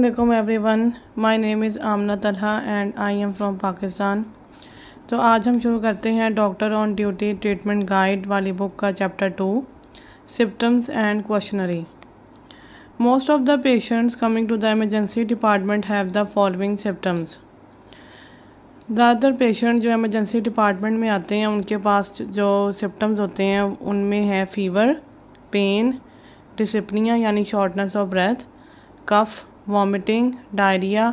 अस्सलामुअलैकुम everyone, my name is Amna Talha and I am from Pakistan. तो आज हम शुरू करते हैं doctor on duty treatment guide वाली बुक का chapter 2, symptoms and questionnaire. Most of the patients coming to the emergency department have the following symptoms. ज़्यादातर patient जो एमरजेंसी डिपार्टमेंट में आते हैं उनके पास जो सिम्टम्स होते हैं उनमें है फीवर, पेन, डिस्पनिया यानी shortness of breath, cough, vomiting, diarrhoea,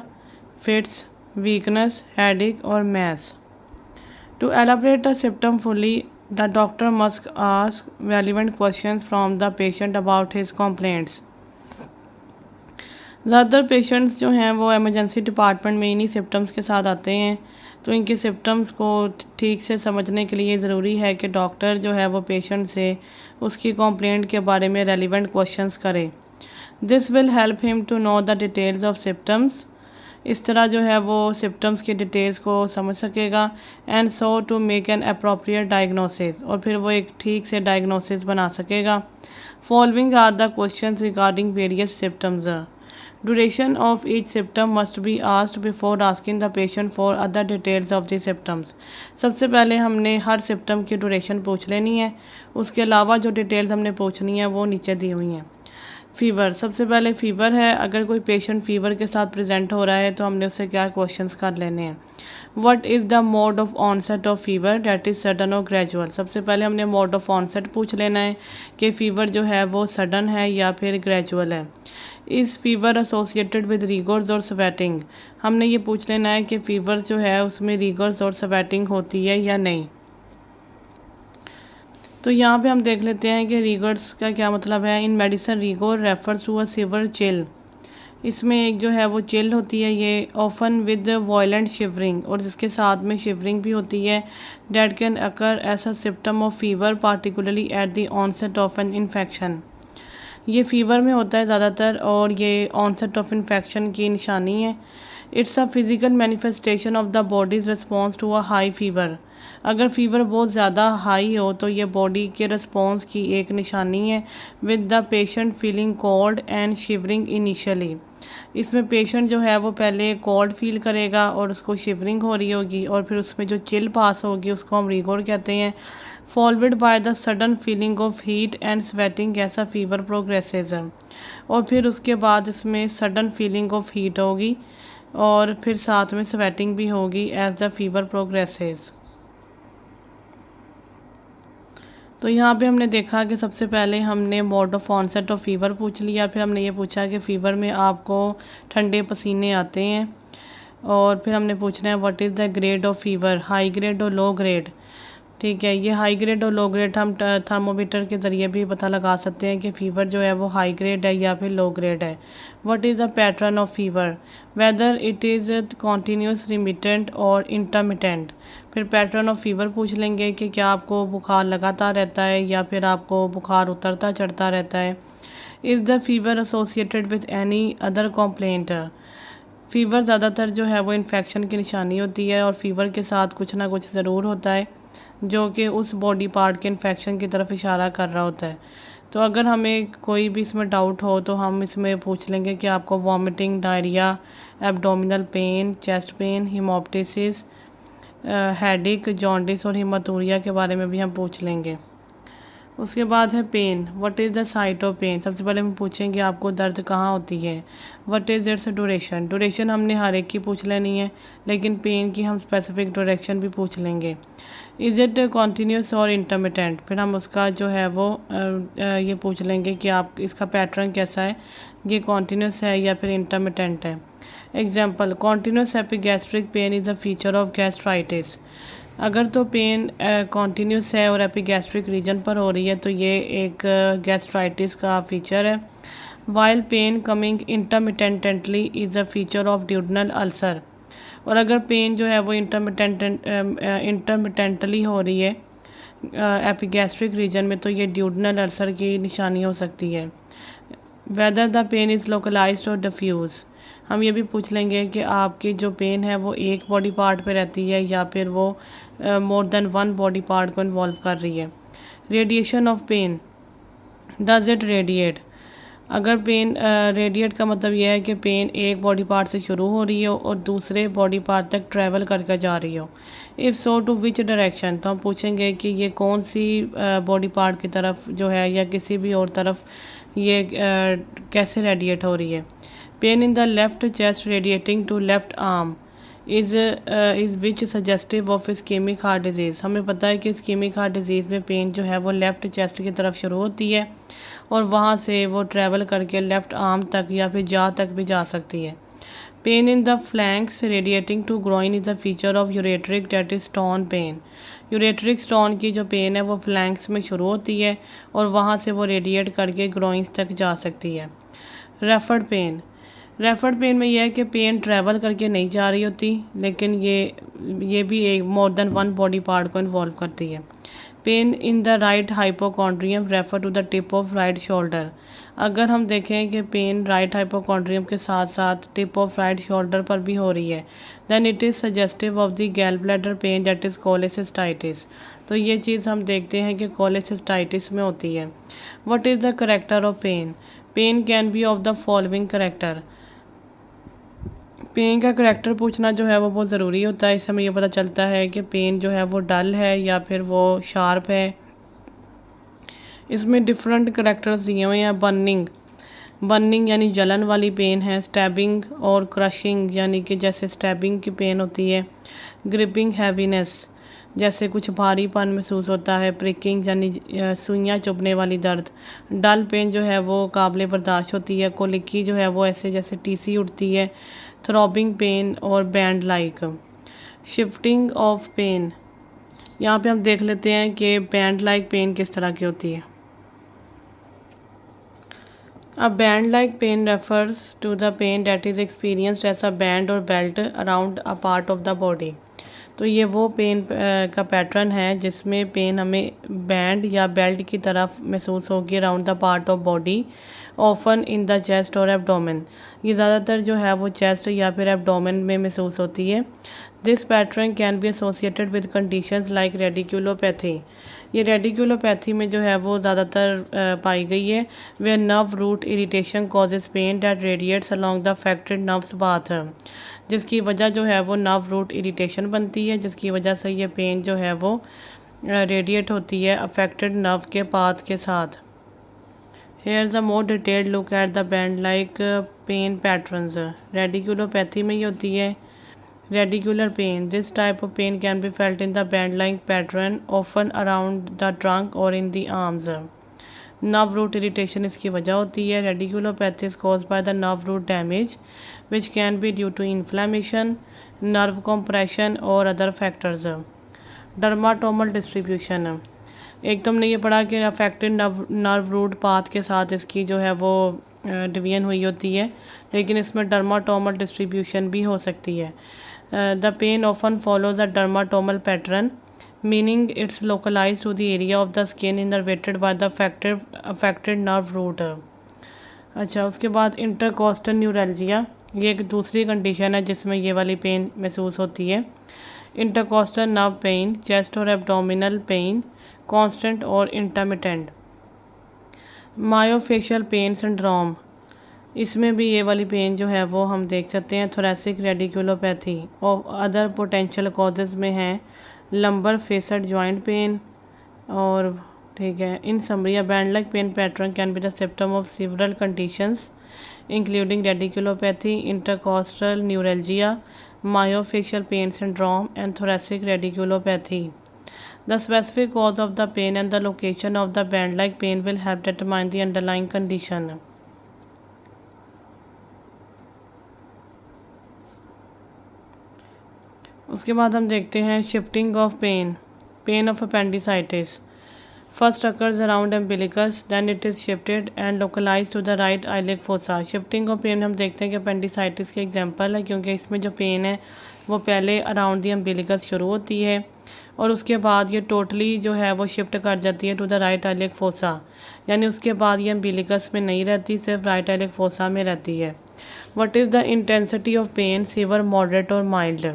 fits, weakness, headache और मैस। To elaborate the symptom fully the doctor must ask relevant questions from the patient about his complaints. ज़्यादातर पेशेंट्स जो हैं वो एमरजेंसी डिपार्टमेंट में इन्हीं symptoms के साथ आते हैं, तो इनके सिम्टम्स को ठीक से समझने के लिए ज़रूरी है कि डॉक्टर जो है वो पेशेंट से उसकी कंप्लेंट के बारे में रेलिवेंट क्वेश्चंस करे। This will help him to know the details of symptoms. इस तरह जो है वो सिम्टम्स की डिटेल्स को समझ सकेगा and so to make an appropriate diagnosis, और फिर वो एक ठीक से डायग्नोसिस बना सकेगा। Following are the questions regarding various symptoms. Duration of each symptom must be asked before asking the patient for other details of the symptoms. सबसे पहले हमने हर सिम्टम की ड्यूरेशन पूछ लेनी है, उसके अलावा जो डिटेल्स हमने पूछनी है वो नीचे दी हुई हैं। फ़ीवर, सबसे पहले फ़ीवर है। अगर कोई पेशेंट फ़ीवर के साथ प्रेजेंट हो रहा है तो हमने उससे क्या क्वेश्चंस कर लेने हैं। What is the mode of onset of fever, that is sudden और ग्रेजुअल। सबसे पहले हमने मोड ऑफ ऑनसेट पूछ लेना है कि फ़ीवर जो है वो सडन है या फिर ग्रेजुअल है। Is fever associated with riggers और स्वेटिंग। हमने ये पूछ लेना है कि फ़ीवर जो है उसमें रिगर्स और स्वेटिंग होती है या नहीं। तो यहाँ पे हम देख लेते हैं कि रिगर्स का क्या मतलब है। In medicine rigor refers to a severe chill. इसमें एक जो है वो चिल होती है, ये ऑफन विद वायलेंट शिवरिंग, और जिसके साथ में शिवरिंग भी होती है। That can occur as a symptom of fever particularly at the onset of an infection. ये फ़ीवर में होता है ज़्यादातर और ये ऑनसेट ऑफ इन्फेक्शन की निशानी है। It's a physical manifestation of the body's response to a high fever. अगर फ़ीवर बहुत ज़्यादा हाई हो तो ये बॉडी के रिस्पॉन्स की एक निशानी है। With the patient feeling cold and shivering initially. इसमें पेशेंट जो है वो पहले कोल्ड फील करेगा और उसको शिवरिंग हो रही होगी, और फिर उसमें जो चिल पास होगी उसको हम रिगोर कहते हैं। Followed by the sudden feeling of heat and sweating ऐसा फीवर प्रोग्रेसेस। और फिर उसके बाद इसमें सडन फीलिंग ऑफ हीट होगी और फिर साथ में स्वेटिंग भी होगी एज द फीवर प्रोग्रेसेस। तो यहाँ पे हमने देखा कि सबसे पहले हमने mode of onset of fever पूछ लिया, फिर हमने ये पूछा कि फ़ीवर में आपको ठंडे पसीने आते हैं, और फिर हमने पूछना है what is the grade of fever, high grade और लो ग्रेड। ठीक है, ये हाई ग्रेड और लो ग्रेड हम थर्मोमीटर के ज़रिए भी पता लगा सकते हैं कि फ़ीवर जो है वो हाई ग्रेड है या फिर लो ग्रेड है। What is the pattern of fever, whether it is continuous, remittent और इंटरमिटेंट। फिर पैटर्न ऑफ फीवर पूछ लेंगे कि क्या आपको बुखार लगातार रहता है या फिर आपको बुखार उतरता चढ़ता रहता है। Is the fever associated with any other compliant. Fever ज़्यादातर जो है वो इन्फेक्शन की निशानी होती है, और फ़ीवर के साथ कुछ ना कुछ ज़रूर होता है जो कि उस बॉडी पार्ट के इन्फेक्शन की तरफ इशारा कर रहा होता है। तो अगर हमें कोई भी इसमें डाउट हो तो हम इसमें पूछ लेंगे कि आपको vomiting, diarrhoea, abdominal pain, chest pain, हीमोप्टिसिस, headache, jaundice और हीमाटूरिया के बारे में भी हम पूछ लेंगे। उसके बाद है pain, what is the site of pain. सबसे पहले हम पूछेंगे आपको दर्द कहाँ होती है। What is its duration, duration हमने हर एक की पूछ लेनी है, लेकिन पेन की हम स्पेसिफिक ड्यूरेशन भी पूछ लेंगे। इज़ इट कॉन्टीन्यूस और इंटरमिटेंट, फिर हम उसका जो है वो ये पूछ लेंगे कि आप इसका पैटर्न कैसा है, ये कॉन्टीन्यूस है या फिर इंटरमिटेंट है। Example, continuous epigastric pain is a feature of gastritis. अगर तो पेन कॉन्टीन्यूस है और एपिगैस्ट्रिक रीजन पर हो रही है तो ये एक गैस्ट्राइटिस का फीचर है। While pain coming intermittently is a feature of duodenal ulcer. और अगर पेन जो है वो इंटरमिटेंटली हो रही है एपिगैस्ट्रिक रीजन में तो ये ड्यूडनल अल्सर की निशानी हो सकती है। Whether the pain is localised और डिफ्यूज़। हम ये भी पूछ लेंगे कि आपकी जो पेन है वो एक बॉडी पार्ट पे रहती है या फिर वो more than one body part को इन्वॉल्व कर रही है। Radiation of pain, does it radiate. अगर पेन रेडिएट का मतलब यह है कि पेन एक बॉडी पार्ट से शुरू हो रही हो और दूसरे बॉडी पार्ट तक ट्रैवल करके जा रही हो। If so to which direction, तो हम पूछेंगे कि ये कौन सी बॉडी पार्ट की तरफ जो है या किसी भी और तरफ ये कैसे रेडिएट हो रही है। Pain in the left chest radiating to left arm is which suggestive of ischaemic heart disease. हमें पता है कि इस्केमिक हार्ट डिजीज़ में पेन जो है वो लेफ़्ट चेस्ट की तरफ शुरू होती है और वहाँ से वो ट्रैवल करके लेफ़्ट आर्म तक या फिर जा तक भी जा सकती है। Pain in the flanks radiating to groin is the feature of ureteric that is stone pain. Ureteric stone की जो पेन है वो फ्लैंक्स में शुरू होती है और वहाँ से वो रेडिएट करके ग्रोइंस तक जा सकती है। रेफर्ड पेन, रेफर्ड पेन में यह है कि पेन ट्रैवल करके नहीं जा रही होती, लेकिन ये भी एक more than one body part को इन्वॉल्व करती है। Pain in the right hypochondrium refer to the tip of right shoulder. अगर हम देखें कि पेन राइट हाइपोकॉन्ड्रियम के साथ साथ टिप ऑफ राइट शोल्डर पर भी हो रही है, then it is suggestive of the gall bladder pain that is cholecystitis. तो ये चीज़ हम देखते हैं कि कोलेसिस्टाइटिस में होती है। What is the character of pain? Pain can be of the following character. Pain का करैक्टर पूछना जो है वो बहुत ज़रूरी होता है। इससे हमें ये पता चलता है कि पेन जो है वो डल है या फिर वो शार्प है। इसमें डिफरेंट करैक्टर्स दिए हुए हैं। बर्निंग यानी जलन वाली पेन है। स्टैबिंग और क्रशिंग यानी कि जैसे स्टैबिंग की पेन होती है। ग्रिपिंग हैवीनेस, जैसे कुछ भारीपन महसूस होता है। प्रिकिंग यानी सुइयाँ चुभने वाली दर्द। डल पेन जो है वो काबिल बर्दाश्त होती है। कोलिकी जो है वो ऐसे जैसे टीसी उठती है। थ्रॉबिंग पेन और band like. Shifting of pain, यहाँ पे हम देख लेते हैं कि बैंड लाइक पेन किस तरह की होती है। A band like pain refers to the pain that is experienced as a band or belt around a part of the body। तो ये वो पेन का पैटर्न है जिसमें पेन हमें बैंड या बेल्ट की तरफ महसूस होगी around the part of body, often in the chest और एब्डोमेन। ये ज़्यादातर जो है वो चेस्ट या फिर एब्डोमेन में महसूस होती है। This pattern can be associated with conditions like radiculopathy. ये रेडिकुलोपैथी में जो है वो ज़्यादातर पाई गई है। वे nerve root irritation causes pain that radiates along the affected nerve's path, जिसकी वजह जो है वो नर्व रूट इरिटेशन बनती है, जिसकी वजह से ये पेन जो है वो रेडिएट होती है अफेक्टेड नर्व के पाथ के साथ। Here is a more detailed look at the band like pain patterns. Radiculopathy में ही होती है। Radicular pain, this type of pain can be felt in the band like pattern often around the trunk और in the arms. Nerve root irritation इसकी वजह होती है। Radiculopathy is caused by the nerve root damage which can be due to inflammation, nerve compression और other factors. डर्माटोमल distribution, एक तो हमने ये पढ़ा कि अफेक्टेड नर्व रूट पाथ के साथ इसकी जो है वो डिवीजन हुई होती है, लेकिन इसमें डर्माटोमल डिस्ट्रीब्यूशन भी हो सकती है। The pain often follows a dermatomal pattern, meaning it's localise to the area of the skin innervated by the affected nerve root. अच्छा, उसके बाद इंटरकोस्टल न्यूरल्जिया, ये एक दूसरी कंडीशन है जिसमें ये वाली पेन महसूस होती है। इंटरकोस्टल नर्व पेन, चेस्ट और एब्डोमिनल पेन, कांस्टेंट और इंटरमिटेंट। मायोफेशियल पेन सिंड्रोम, इसमें भी ये वाली पेन जो है वो हम देख सकते हैं। थोरेसिक रेडिकुलोपैथी और अदर पोटेंशियल कॉजेज़ में हैं लंबर फेसड जॉइंट पेन और ठीक है। In summary a band like pain pattern can be the symptom of several conditions including radiculopathy, intercostal neuralgia, myofascial pain syndrome and thoracic radiculopathy. The specific cause of the pain and the location of the band-like pain will help determine the underlying condition. उसके बाद हम देखते हैं shifting of pain, pain of appendicitis. First occurs around umbilicus, then it is shifted and localized to the right iliac fossa. Shifting of pain हम देखते हैं कि appendicitis के एग्जांपल है, क्योंकि इसमें जो पेन है वो पहले अराउंड दी अम्बिलिकस शुरू होती है और उसके बाद ये टोटली जो है वो शिफ्ट कर जाती है to the right iliac fossa, यानी उसके बाद ये अम्बिलिकस में नहीं रहती, सिर्फ राइट iliac fossa में रहती है। What is the intensity of pain, severe, moderate और माइल्ड।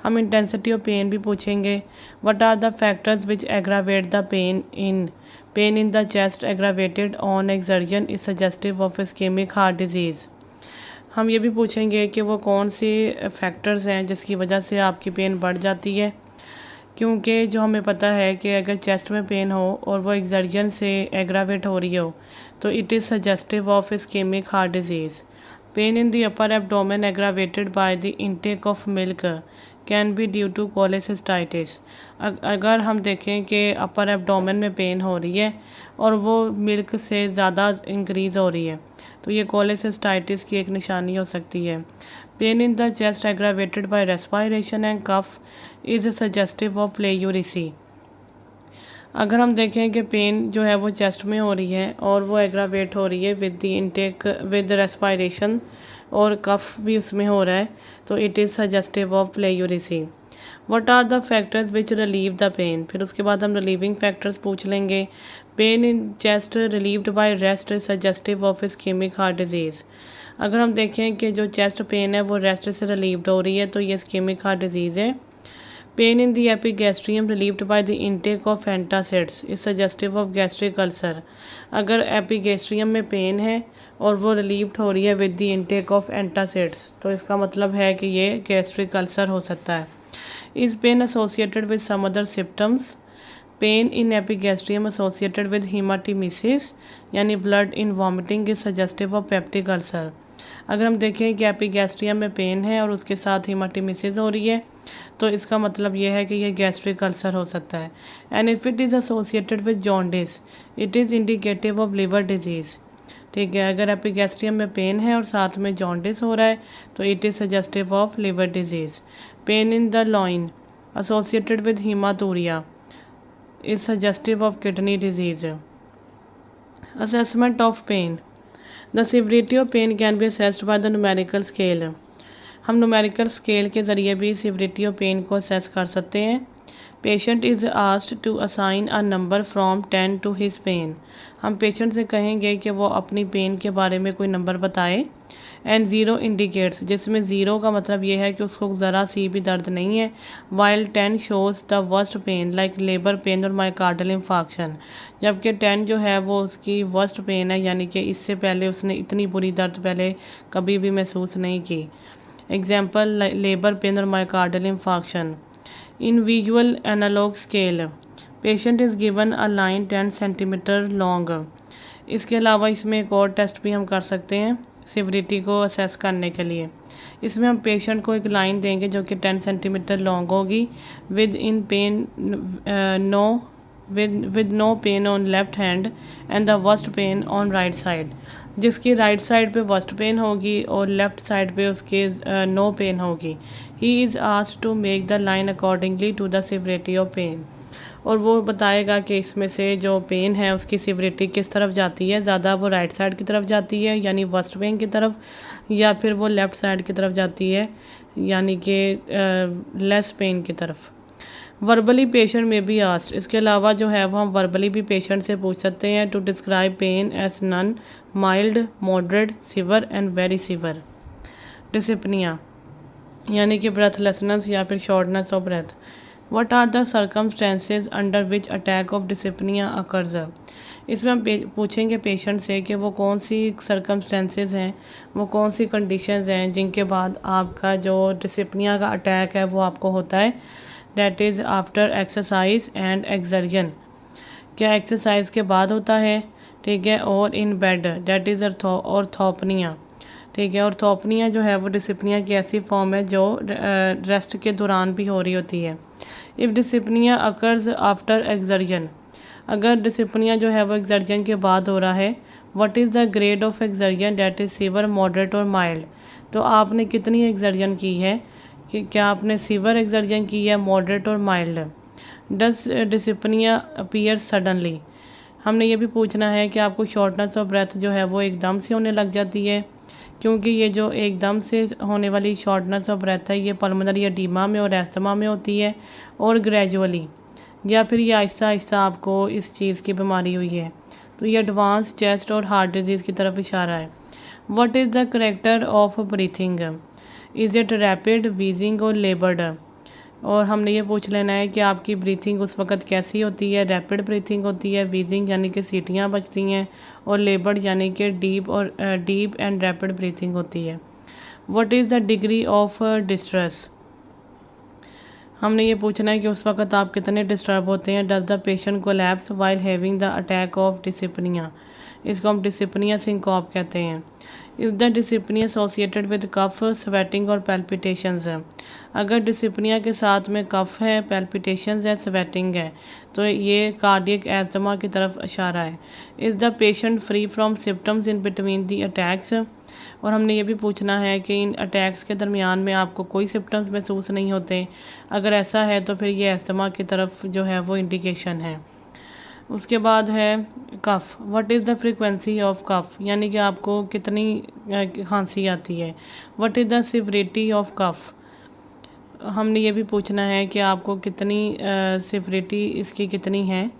हम इंटेंसिटी ऑफ पेन भी पूछेंगे। What are the factors which aggravate the pain in pain in the chest aggravated on exertion is suggestive of ischaemic heart disease. हम ये भी पूछेंगे कि वो कौन सी फैक्टर्स हैं जिसकी वजह से आपकी पेन बढ़ जाती है, क्योंकि जो हमें पता है कि अगर चेस्ट में पेन हो और वो एक्सर्जन से एग्रावेट हो रही हो तो it is suggestive of ischaemic heart disease. Pain in the upper abdomen aggravated by the intake of milk can be due to cholecystitis. अगर हम देखें कि अपर एब्डोमेन में पेन हो रही है और वो मिल्क से ज़्यादा इंक्रीज़ हो रही है तो ये कोलेसिस्टाइटिस की एक निशानी हो सकती है। Pain in the chest aggravated by respiration and cough is suggestive of pleurisy. अगर हम देखें कि पेन जो है वो चेस्ट में हो रही है और वो एग्रावेट हो रही है with the intake with respiration और कफ भी उसमें हो रहा है तो it is suggestive of pleurisy. What are the factors which relieve the pain. फिर उसके बाद हम रिलीविंग फैक्टर्स पूछ लेंगे। Pain in chest relieved by rest is suggestive of ischaemic heart disease. अगर हम देखें कि जो चेस्ट पेन है वो रेस्ट से रिलीव्ड हो रही है तो ये इस्केमिक हार्ट डिजीज़ है। Pain in the epigastrium relieved by the intake of antacids is suggestive of gastric ulcer. अगर एपिगैस्ट्रियम में पेन है और वो रिलीव्ड हो रही है with the intake of antacids तो इसका मतलब है कि ये गैस्ट्रिक अल्सर हो सकता है। Is pain associated with some other symptoms. Pain in epigastrium associated with haematemesis यानी blood in vomiting is suggestive of peptic ulcer. अगर हम देखें कि एपिगैस्ट्रियम में पेन है और उसके साथ हीमाटीमिसिस हो रही है तो इसका मतलब ये है कि ये गैस्ट्रिक अल्सर हो सकता है। And if it is associated with jaundice it is indicative of liver disease. ठीक है, अगर एपिगैस्ट्रियम में पेन है और साथ में जॉन्डिस हो रहा है तो it is suggestive of liver disease. Pain in the loin associated with haematuria is suggestive of kidney disease. Assessment of pain. The severity of pain can be assessed by the numerical scale. हम numerical scale के ज़रिए भी severity of pain को assess कर सकते हैं। Patient is asked to assign a number from 10 to his pain. हम patient से कहेंगे कि वो अपनी पेन के बारे में कोई नंबर बताए। एंड ज़ीरो इंडिकेट्स, जिसमें ज़ीरो का मतलब ये है कि उसको ज़रा सी भी दर्द नहीं है। While 10 shows the worst pain like labour pain और माइकार्डियल इंफाक्शन। जबकि 10 जो है वो उसकी वर्स्ट पेन है, यानी कि इससे पहले उसने इतनी बुरी दर्द पहले कभी भी महसूस नहीं की। एग्जाम्पल लेबर पेन और myocardial infarction. In visual analogue scale patient is given a line 10 centimetre long. इसके अलावा इसमें एक और टेस्ट भी हम कर सकते हैं सिविरिटी को असेस करने के लिए। इसमें हम पेशेंट को एक लाइन देंगे जो कि 10 सेंटीमीटर लॉन्ग होगी with in pain with no pain on left hand and the worst pain on right side. जिसकी राइट साइड पे वर्स्ट पेन होगी और लेफ्ट साइड पे उसके नो पेन होगी। He is asked to make the line accordingly to the severity of pain. और वो बताएगा कि इसमें से जो पेन है उसकी सिविरिटी किस तरफ जाती है, ज़्यादा वो राइट साइड की तरफ जाती है यानी वर्स्ट पेन की तरफ, या फिर वो लेफ़्ट साइड की तरफ जाती है यानी कि लेस पेन की तरफ। वर्बली पेशेंट में भी आस्क्ड। इसके अलावा जो है वो हम वर्बली भी पेशेंट से पूछ सकते हैं to describe pain as none, mild, moderate, severe and very severe. Dyspnoea यानी कि ब्रेथलेसनेस या फिर shortness of breath. What are the circumstances under which attack of dyspnea occurs? इसमें हम पूछेंगे पेशेंट से कि वो कौन सी सर्कमस्टेंसेस हैं, वो कौन सी कंडीशंस हैं जिनके बाद आपका जो डिस्पनिया का अटैक है वो आपको होता है। That is after exercise and exertion. क्या एक्सरसाइज के बाद होता है, ठीक है, और in bed that is orthopnoea. ठीक है, ऑर्थोपनिया जो है वो डिस्पनिया की ऐसी फॉर्म है जो रेस्ट के दौरान भी हो रही होती है। इफ़ डिस्पनिया अकर्स आफ्टर एक्सर्जन, अगर डिस्पनिया जो है वो एक्सर्जन के बाद हो रहा है। What is the grade of exertion that is severe, moderate और माइल्ड। तो आपने कितनी एक्सर्जन की है, कि क्या आपने सीवर एक्सर्जन की है, मॉडरेट और माइल्ड। डस डिस्पनिया अपीयर सडनली, हमने ये भी पूछना है कि आपको शॉर्टनेस ऑफ ब्रेथ जो है वो एकदम से होने लग जाती है, क्योंकि ये जो एकदम से होने वाली शॉर्टनेस ऑफ ब्रेथ है ये पल्मोनरी एडीमा में और एस्थमा में होती है, और ग्रेजुअली, या फिर ये आहिस्ता आहिस्ता आपको इस चीज़ की बीमारी हुई है। तो ये एडवांस चेस्ट और हार्ट डिजीज़ की तरफ इशारा है। What is the character of breathing, is it rapid, wheezing और लेबर्ड। और हमने ये पूछ लेना है कि आपकी ब्रीथिंग उस वक़्त कैसी होती है, रैपिड ब्रीथिंग होती है, व्हीजिंग यानी कि सीटियाँ बजती हैं, और लेबर्ड यानी कि डीप एंड रैपिड ब्रीथिंग होती है। What is the degree of distress, हमने ये पूछना है कि उस वक़्त आप कितने डिस्टर्ब होते हैं। Does the patient collapse while having the attack of dyspnoea, इसको हम डिसिपनिया सिंकॉप कहते हैं। Is the dyspnoea associated with cough, sweating और पैल्पिटेशंस है। अगर डिसिपनिया के साथ में कफ है, पैल्पिटेशंस है, स्वेटिंग है, तो ये कार्डियक एस्थमा की तरफ इशारा है। Is the patient free from symptoms in between the attacks, और हमने ये भी पूछना है कि इन अटैक्स के दरमियान में आपको कोई सिम्टम्स महसूस नहीं होते। अगर ऐसा है तो फिर ये एस्थमा की तरफ जो है वो इंडिकेशन है। उसके बाद है cough, what is the frequency of cough, यानी कि आपको कितनी खांसी आती है। What is the severity of cough, हमने ये भी पूछना है कि आपको कितनी सिवरिटी इसकी कितनी है।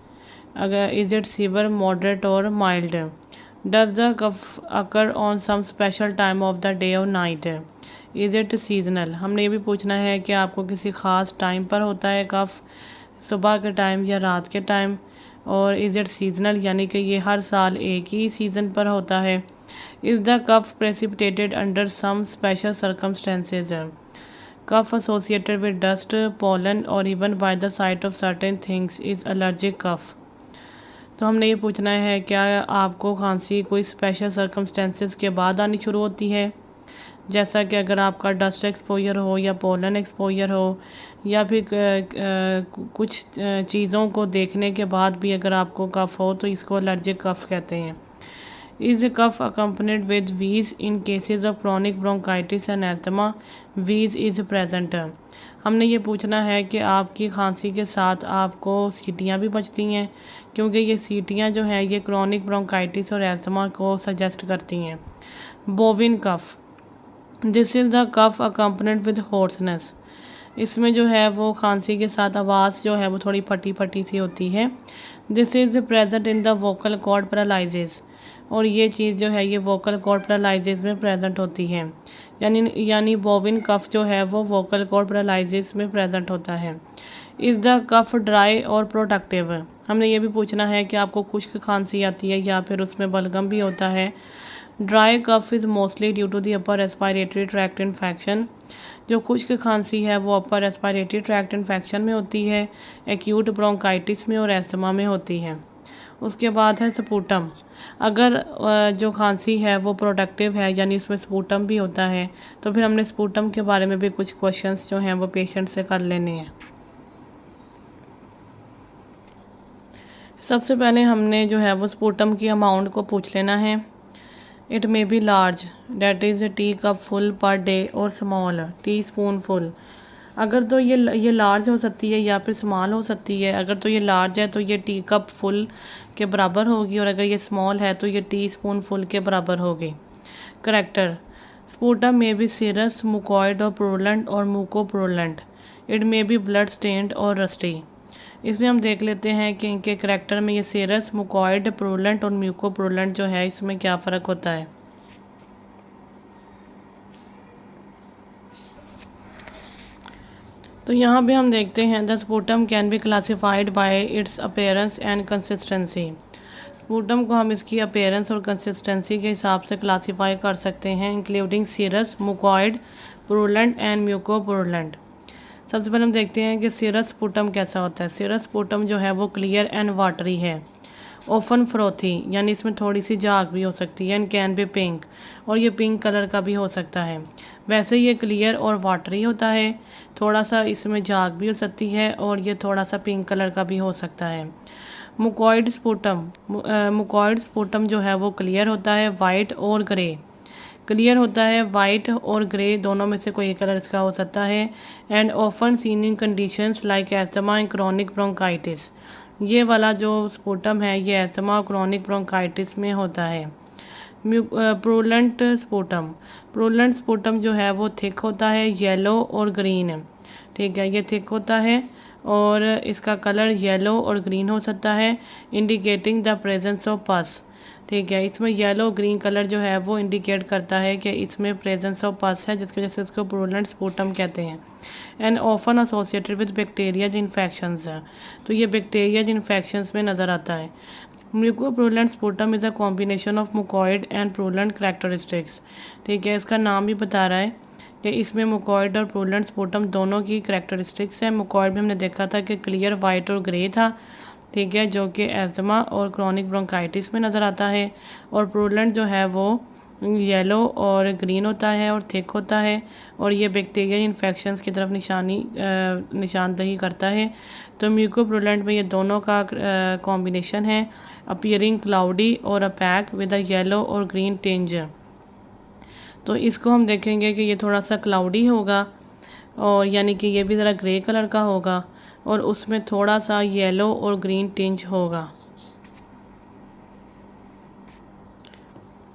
अगर इज़ इट सीवर, मॉडरेट और mild. Does the cough occur on some special time of the day और नाइट, इज़ इट सीजनल, हमने ये भी पूछना है कि आपको किसी ख़ास टाइम पर होता है कफ, सुबह के टाइम या रात के टाइम, और इज़ इट सीजनल यानी कि ये हर साल एक ही सीज़न पर होता है। Is the cough precipitated under some special circumstances, cough associated with dust, pollen और even by the site of certain things is allergic cough. तो हमने ये पूछना है क्या आपको खांसी कोई स्पेशल सर्कमस्टेंसेस के बाद आनी शुरू होती है, जैसा कि अगर आपका डस्ट एक्सपोजर हो या पोलन एक्सपोजर हो, या फिर कुछ चीज़ों को देखने के बाद भी अगर आपको कफ हो तो इसको एलर्जिक कफ कहते हैं। Is cough accompanied with wheeze, in cases of chronic bronchitis and asthma wheeze is present. हमने ये पूछना है कि आपकी खांसी के साथ आपको सीटियाँ भी बजती हैं, क्योंकि ये सीटियाँ जो हैं ये क्रॉनिक ब्रोंकाइटिस और एस्थमा को सजेस्ट करती हैं। Bovine cough, this is the cough accompanied with hoarseness, इसमें जो है वो खांसी के साथ आवाज़ जो है वो थोड़ी फटी फटी सी होती है। This is present in the vocal cord paralysis, और ये चीज़ जो है ये वोकल कॉर्ड पैरालिसिस में प्रेजेंट होती है। यानी बोविन कफ जो है वो वोकल कॉर्ड पैरालिसिस में प्रेजेंट होता है। इज़ द कफ ड्राई और प्रोडक्टिव, हमने ये भी पूछना है कि आपको खुश्क खांसी आती है या फिर उसमें बलगम भी होता है। Dry cough is mostly due to the upper respiratory tract infection, जो खुश्क खांसी है वो अपर रेस्पिरेटरी ट्रैक्ट इन्फेक्शन में होती है, एक्यूट ब्रोंकाइटिस में और एस्थमा में होती है। उसके बाद है स्पूटम, अगर जो खांसी है वो प्रोडक्टिव है यानी उसमें स्पूटम भी होता है, तो फिर हमने स्पूटम के बारे में भी कुछ क्वेश्चंस जो हैं वो पेशेंट से कर लेने हैं। सबसे पहले हमने जो है वो स्पूटम की अमाउंट को पूछ लेना है। It may B large, that is tea cup full per day, और स्मॉल टी स्पून फुल। अगर तो ये लार्ज हो सकती है या फिर स्मॉल हो सकती है। अगर तो ये लार्ज है तो ये टी कप फुल के बराबर होगी, और अगर ये स्मॉल है तो ये टी स्पून फुल के बराबर होगी। करेक्टर, स्पूटम में बी सीरस, मुकॉइड और प्रोलेंट और mucopurulent. It may be blood stained और रस्टी। इसमें हम देख लेते हैं कि इनके करैक्टर में ये सीरस, मुकॉइड, प्रोलेंट और म्यूकोप्रोलेंट जो है इसमें क्या फ़र्क होता है। तो यहाँ पे हम देखते हैं the sputum can be classified bye it's appearance and consistency. Sputum को हम इसकी अपीयरेंस और कंसिस्टेंसी के हिसाब से क्लासीफाई कर सकते हैं, इंक्लूडिंग सीरस, मुकॉइड, प्रोलेंट एंड म्यूकोप्रोलेंट। सबसे पहले हम देखते हैं कि सीरस स्पूटम कैसा होता है। सीरस स्पूटम जो है वो क्लियर एंड वाटरी है, ओफन फ्रोथी यानी इसमें थोड़ी सी झाग भी हो सकती है, एंड कैन बी पिंक, और ये पिंक कलर का भी हो सकता है। वैसे ये क्लियर और वाटरी होता है, थोड़ा सा इसमें झाग भी हो सकती है, और ये थोड़ा सा पिंक कलर का भी हो सकता है। मुकॉइड स्पूटम जो है वो क्लियर होता है, वाइट और ग्रे। क्लियर होता है, वाइट और ग्रे दोनों में से कोई एक कलर इसका हो सकता है। And often seen in conditions like asthma and chronic bronchitis, ये वाला जो स्पूटम है ये एस्थमा और क्रॉनिक ब्रोंकाइटिस में होता है। प्रोलेंट स्पूटम जो है वो थिक होता है, येलो और ग्रीन, ठीक है, ये थिक होता है और इसका कलर येलो और ग्रीन हो सकता है, इंडिकेटिंग द प्रेजेंस ऑफ पस। ठीक है। इसमें येलो ग्रीन कलर जो है वो इंडिकेट करता है कि इसमें प्रेजेंस ऑफ पस है, जिसकी वजह से इसको प्रूडेंट स्पूटम कहते हैं। And often associated with bacteria infections है, तो ये बैक्टीरिया इन्फेक्शंस में नज़र आता है। Mucopurulent sputum is a combination of mucoid and purulent characteristics. ठीक है, इसका नाम भी बता रहा है कि इसमें मुकॉइड और प्रूलेंट स्पूटम दोनों की करैक्टरिस्टिक्स हैं। मुकॉइड में हमने देखा था कि क्लियर वाइट और ग्रे था, ठीक है, जो कि एज़मा और क्रॉनिक ब्रोंकाइटिस में नज़र आता है। और प्रूलेंट जो है वो येलो और ग्रीन होता है और थिक होता है, और ये बैक्टीरिया इन्फेक्शंस की तरफ निशानदही करता है। तो म्यूकोप्रूलेंट में ये दोनों का कॉम्बिनेशन है, अपीयरिंग क्लाउडी और अपैक विद अ येलो और ग्रीन टिंज। तो इसको हम देखेंगे कि ये थोड़ा सा क्लाउडी होगा, और यानी कि ये भी ज़रा ग्रे कलर का होगा, और उसमें थोड़ा सा येलो और ग्रीन टिंज होगा।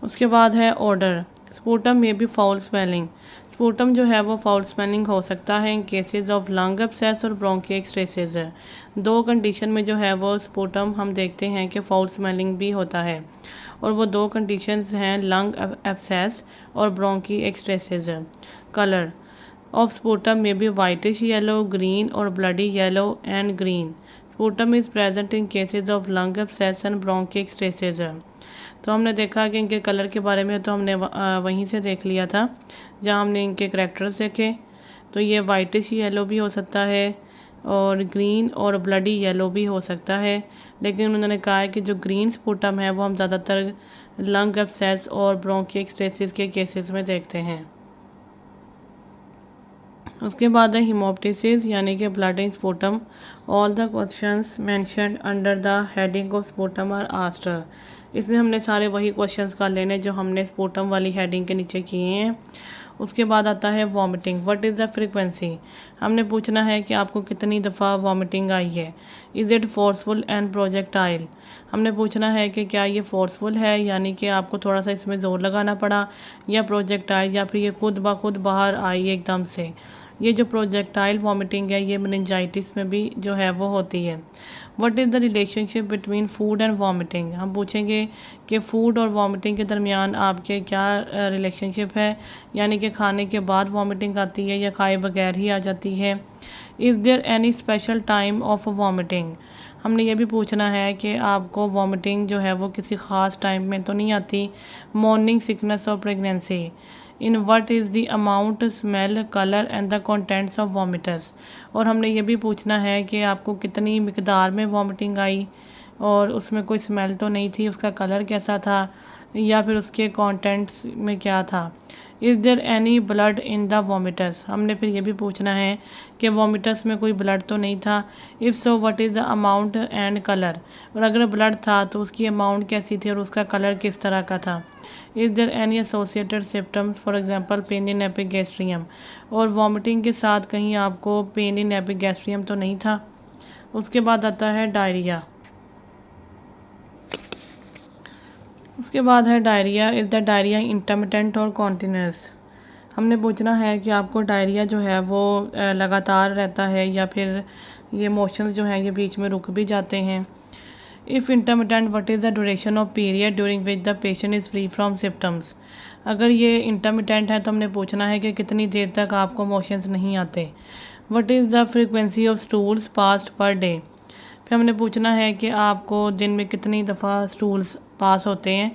उसके बाद है ऑर्डर। स्पूटम में भी फाउल स्मेलिंग। स्पूटम जो है वो फाउल स्मेलिंग हो सकता है इन केसेस ऑफ लंग एब्सेस और ब्रोंकिएक्सटेसिस है। दो कंडीशन में जो है वो स्पूटम हम देखते हैं कि फाउल स्मेलिंग भी होता है, और वो दो कंडीशंस हैं लंग एब्सेस और ब्रोंकिएक्सटेसिस। कलर ऑफ स्पूटम में भी वाइटिश येलो, ग्रीन और bloody yellow and green. Sputum is present in cases of lung abscess and bronchiectasis. तो हमने देखा कि इनके कलर के बारे में तो हमने वहीं से देख लिया था जहाँ हमने इनके करैक्टर्स देखे। तो ये वाइटिश येलो भी हो सकता है और ग्रीन और ब्लडी येलो भी हो सकता है, लेकिन उन्होंने कहा है कि जो ग्रीन स्पूटम है वो हम ज़्यादातर लंग एब्सेस और ब्रोंकिएक्सटेसिस के केसेस में देखते हैं। उसके बाद है हिमोप्टिसिस यानी कि blood in sputum. All the questions mentioned under the heading of sputum are asked. इसमें हमने सारे वही क्वेश्चंस कर लेने जो हमने स्पूटम वाली हेडिंग के नीचे किए हैं। उसके बाद आता है vomiting. What is the frequency. हमने पूछना है कि आपको कितनी दफ़ा वॉमिटिंग आई है। Is it forceful and projectile. हमने पूछना है कि क्या ये फोर्सफुल है, यानी कि आपको थोड़ा सा इसमें ज़ोर लगाना पड़ा, या प्रोजेक्टाइल, या फिर ये खुद ब खुद बाहर आई एकदम से। ये जो प्रोजेक्टाइल वॉमिटिंग है ये मेनिंजाइटिस में भी जो है वो होती है। What is the relationship between food and vomiting. हम पूछेंगे कि फ़ूड और वॉमिटिंग के दरमियान आपके क्या रिलेशनशिप है, यानी कि खाने के बाद वॉमिटिंग आती है या खाए बगैर ही आ जाती है। Is there any special time of vomiting. हमने ये भी पूछना है कि आपको वॉमिटिंग जो है वो किसी ख़ास टाइम में तो नहीं आती। मॉर्निंग सिकनेस और pregnancy. In what is the amount, smell, colour and the contents of vomitus. और हमने ये भी पूछना है कि आपको कितनी मिकदार में वॉमिटिंग आई, और उसमें कोई स्मेल तो नहीं थी, उसका कलर कैसा था, या फिर उसके कंटेंट्स में क्या था। Is there any blood in the vomitus. हमने फिर ये भी पूछना है कि वॉमिटस में कोई ब्लड तो नहीं था। If so what is the amount and colour. और अगर ब्लड था तो उसकी अमाउंट कैसी थी और उसका कलर किस तरह का था। Is there any associated symptoms, for example pain in epigastrium. और वॉमिटिंग के साथ कहीं आपको पेन इन एपिगैस्ट्रियम तो नहीं था। उसके बाद आता है डायरिया। उसके बाद है diarrhoea. Is the diarrhoea intermittent और कॉन्टिन्यूस। हमने पूछना है कि आपको डायरिया जो है वो लगातार रहता है या फिर ये मोशंस जो हैं ये बीच में रुक भी जाते हैं। If intermittent what is the duration of period during which the patient is free from symptoms. अगर ये इंटरमिटेंट है तो हमने पूछना है कि कितनी देर तक आपको मोशंस नहीं आते। What is the frequency of stools passed per day. फिर हमने पूछना है कि आपको दिन में कितनी दफ़ा स्टूल्स पास होते हैं।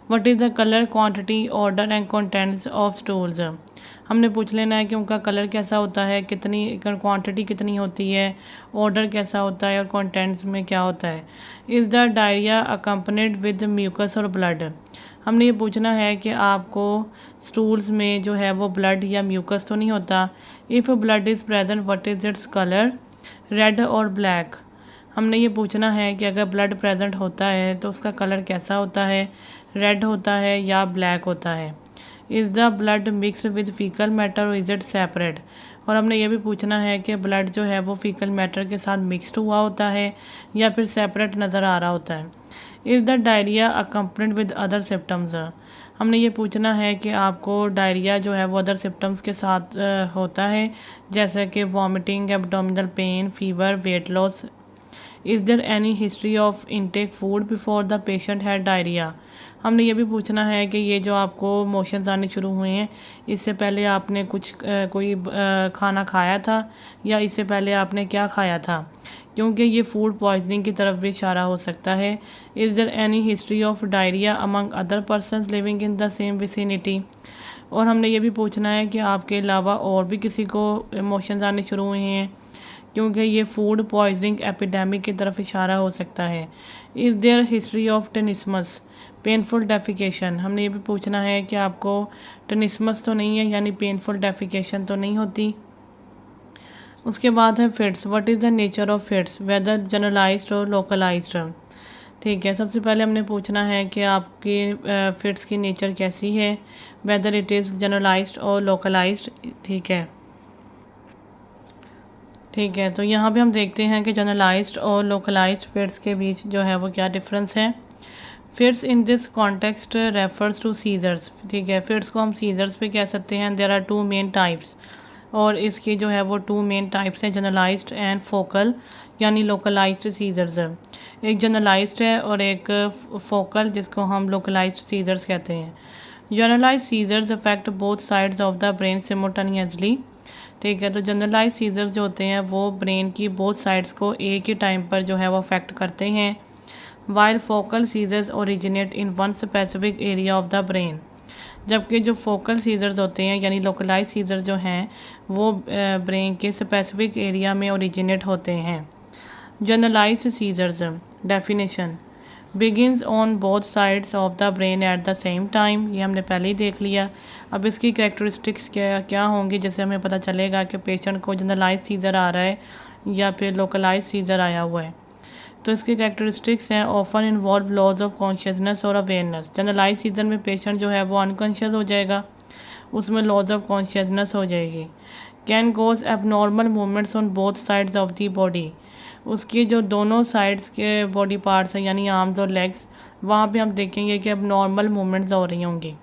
What is the colour, quantity, order and contents of stools. हमने पूछ लेना है कि उनका कलर कैसा होता है, कितनी क्वांटिटी कितनी होती है, ऑर्डर कैसा होता है और कंटेंट्स में क्या होता है। Is the diarrhoea accompanied with mucus और ब्लड। हमने ये पूछना है कि आपको स्टूल्स में जो है वो ब्लड या म्यूकस तो नहीं होता। If blood is present what is its colour, red और ब्लैक। हमने ये पूछना है कि अगर ब्लड प्रेजेंट होता है तो उसका कलर कैसा होता है, रेड होता है या ब्लैक होता है। Is the blood mixed with faecal matter और इज़ इट सेपरेट। और हमने ये भी पूछना है कि ब्लड जो है वो फीकल मैटर के साथ मिक्सड हुआ होता है या फिर सेपरेट नज़र आ रहा होता है। Is the diarrhoea accompanied with other symptoms. हमने ये पूछना है कि आपको डायरिया जो है वो अदर सिम्टम्स के साथ होता है, जैसे कि vomiting, abdominal pain, fever, weight loss. Is there any history of intake food before the patient had diarrhoea. हमने ये भी पूछना है कि ये जो आपको मोशंस आने शुरू हुए हैं, इससे पहले आपने कोई खाना खाया था या इससे पहले आपने क्या खाया था, क्योंकि ये फूड पॉइजनिंग की तरफ भी इशारा हो सकता है। Is there any history of diarrhoea among other persons living in the same vicinity. और हमने ये भी पूछना है कि आपके अलावा और भी किसी को मोशंस आने शुरू हुए हैं, क्योंकि ये फूड पॉइजनिंग एपिडेमिक की तरफ इशारा हो सकता है। Is there history of tenesmus painful defecation. हमने ये भी पूछना है कि आपको टेनिस्मस तो नहीं है, यानी पेनफुल डेफिकेशन तो नहीं होती। उसके बाद है fits. What is the nature of fits, whether generalised और लोकलाइज्ड। ठीक है, सबसे पहले हमने पूछना है कि आपकी फिट्स की नेचर कैसी है, वेदर इट इज़ जनरलाइज्ड और लोकलाइज्ड। ठीक है, तो यहाँ पे हम देखते हैं कि जनरलाइज्ड और लोकलाइज्ड फिट्स के बीच जो है वो क्या डिफरेंस है। Fits in this context refers to seizures. ठीक है, फिट्स को हम सीजर्स पे कह सकते हैं। There are two main types, और इसकी जो है वो टू मेन टाइप्स हैं, जनरलाइज्ड एंड फोकल, यानी लोकलाइज्ड सीजर्स। एक जनरलाइज्ड है और एक फोकल, जिसको हम लोकलाइज्ड सीजर्स कहते हैं। Generalised seizures affect both sides of the brain simultaneously. ठीक है, तो जनरलाइज सीजर्स जो होते हैं वो ब्रेन की बोथ साइड्स को एक ही टाइम पर जो है वो अफेक्ट करते हैं। While focal seizures originate in one specific area of the brain. जबकि जो फोकल सीजर्स होते हैं यानी लोकलाइज सीजर्स जो हैं वो ब्रेन के स्पेसिफिक एरिया में ओरिजिनेट होते हैं। Generalised seizures definition begins on both sides of the brain at the same time. ये हमने पहले ही देख लिया। अब इसकी कैरेक्टरिस्टिक्स क्या होंगी, जैसे हमें पता चलेगा कि पेशेंट को जनरलाइज सीजर आ रहा है या फिर लोकलाइज सीजर आया हुआ है। तो इसकी कैरेक्टरिस्टिक्स हैं, often involve loss of consciousness और अवेयरनेस। जनरलाइज सीजर में पेशेंट जो है वो अनकॉन्शियस हो जाएगा, उसमें लॉज ऑफ कॉन्शियसनेस हो जाएगी। Can cause abnormal movements on both sides of the body. उसकी जो दोनों साइड्स के बॉडी पार्ट्स हैं यानी आर्म्स और लेग्स, वहाँ पे हम देखेंगे कि अब नॉर्मल मूवमेंट्स हो रही होंगी।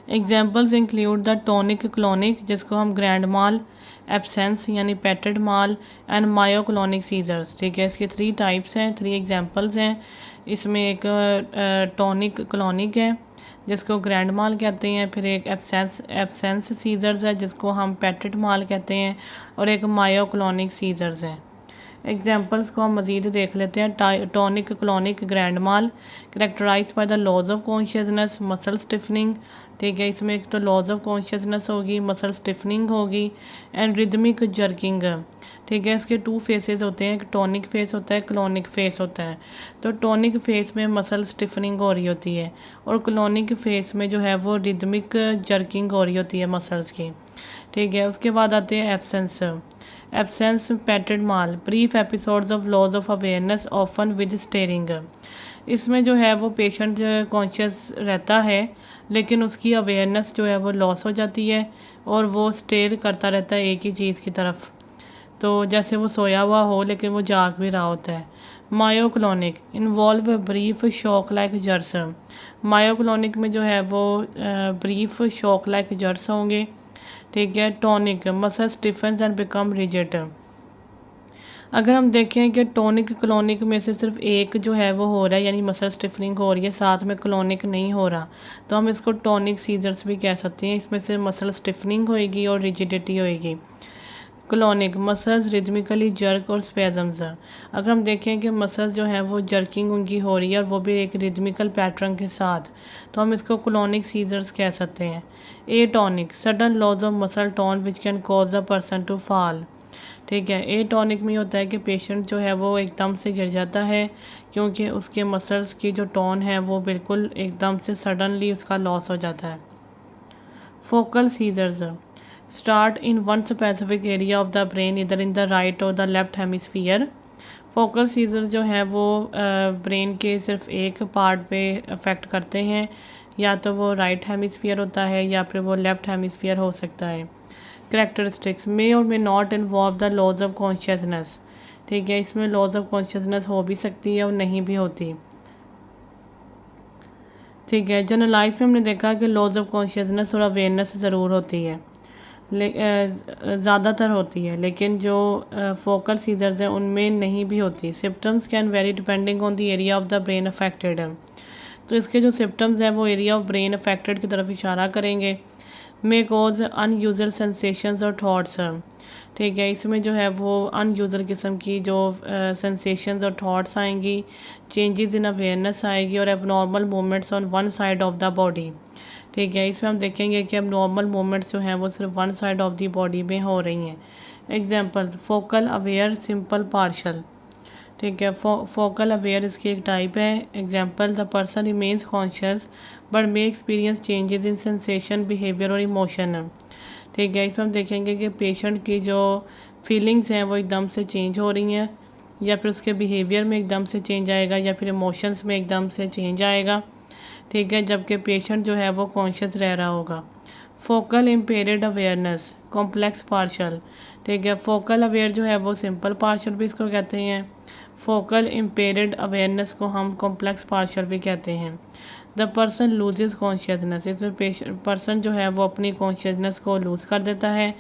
Examples include the tonic clonic, जिसको हम ग्रैंड माल, एब्सेंस यानी पेटेड माल एंड मायोक्लोनिक सीजर्स। ठीक है, इसके 3 टाइप्स हैं, 3 एग्जाम्पल्स हैं। इसमें एक टॉनिक क्लोनिक है जिसको ग्रैंड माल कहते हैं, फिर एक एब्सेंस सीजर्स है जिसको हम पेटेड माल कहते हैं, और एक मायोक्लोनिक सीजर्स हैं। एग्जाम्पल्स को हम मज़ीद देख लेते हैं। Tonic clonic grand mal characterise by the loss of consciousness, muscle stiffening. ठीक है, इसमें एक तो लॉज ऑफ कॉन्शियसनेस होगी, मसल स्टिफनिंग होगी एंड रिदमिक जर्किंग। ठीक है, इसके 2 फेसेस होते हैं, एक टॉनिक फेस होता है, क्लोनिक फेस होता है। तो टॉनिक फेस में मसल स्टिफनिंग हो रही होती है और क्लोनिक फेस में जो है वो रिदमिक जर्किंग हो रही होती है मसल्स की। ठीक है, उसके बाद आते हैं absence petit mal, brief episodes of loss of awareness often with staring. इसमें जो है वो पेशेंट कॉन्शियस रहता है लेकिन उसकी अवेयरनेस जो है वो लॉस हो जाती है और वो स्टेयर करता रहता है एक ही चीज़ की तरफ, तो जैसे वो सोया हुआ हो लेकिन वो जाग भी रहा होता है। Myoclonic involve brief shock like jerks. Myoclonic में जो है वो ब्रीफ शॉक लाइक जर्स होंगे। ठीक है, tonic muscle Stephens and become rigid. अगर हम देखें कि टॉनिक क्लोनिक में से सिर्फ एक जो है वो हो रहा है यानी मसल स्टिफनिंग हो रही है, साथ में क्लोनिक नहीं हो रहा, तो हम इसको टॉनिक सीजर्स भी कह सकते हैं। इसमें से मसल स्टिफनिंग होएगी और रिजिडिटी होएगी। क्लोनिक मसल्स रिदमिकली जर्क और स्पेजम्स। अगर हम देखें कि मसल्स जो हैं वो जर्किंग उनकी हो रही है और वो भी एक रिदमिकल पैटर्न के साथ, तो हम इसको क्लोनिक सीजर्स कह सकते हैं। Atonic sudden loss of muscle tone which can cause the person to fall. ठीक है, ए टॉनिक में होता है कि पेशेंट जो है वो एकदम से गिर जाता है क्योंकि उसके मसल्स की जो टोन है वो बिल्कुल एकदम से सडनली उसका लॉस हो जाता है। Focal seizures start in one specific area of the brain इधर इन द राइट और the left hemisphere. Focal seizure जो है वो ब्रेन के सिर्फ एक पार्ट पे अफेक्ट करते हैं, या तो वो राइट हेमिस्फीयर होता है या फिर वो लेफ्ट हेमिस्फीयर हो सकता है। करेक्टरिस्टिक्स मे और may not involve the loss of consciousness. ठीक है, इसमें लॉज ऑफ कॉन्शियसनेस हो भी सकती है और नहीं भी होती। ठीक है, जनरलाइज में हमने देखा कि लॉज ऑफ कॉन्शियसनेस और अवेयरनेस ज़रूर होती है। ज़्यादातर होती है, लेकिन जो फोकल सीजर्स हैं उनमें नहीं भी होती। Symptoms can very depending on the area of the brain affected है। तो इसके जो सिम्टम्स हैं वो एरिया ऑफ ब्रेन अफेक्टेड की तरफ इशारा करेंगे। मे कॉज अनयूजुअल सेंसेशंस और थॉट्स, ठीक है, इसमें जो है वो अनयूजुअल किस्म की जो सेंसेशंस और थॉट्स आएंगी, चेंजेस इन अवेयरनेस आएगी और abnormal movements on one side of the body. ठीक है, इसमें हम देखेंगे कि अब नॉर्मल मूवमेंट्स जो हैं वो सिर्फ one side of the body में हो रही हैं। Example focal aware simple partial, ठीक है, फोकल अवेयर इसकी एक टाइप है। Example the person remains conscious but may experience changes in sensation behaviour और इमोशन। ठीक है, इसमें हम देखेंगे कि पेशेंट की जो फीलिंग्स हैं वो एकदम से चेंज हो रही हैं, या फिर उसके बिहेवियर में एकदम से चेंज आएगा, या फिर इमोशंस में एकदम से चेंज आएगा। ठीक है, जबकि पेशेंट जो है वो कॉन्शियस रह रहा होगा। Focal impaired awareness complex partial, ठीक है, फोकल अवेयर जो है वो सिंपल पार्शल भी इसको कहते हैं। फोकल इम्पेयर्ड अवेयरनेस को हम कॉम्प्लेक्स पार्शल भी कहते हैं। द पर्सन लूजेस कॉन्शियसनेस, इसमें पर्सन जो है वो अपनी कॉन्शियसनेस को लूज़ कर देता है।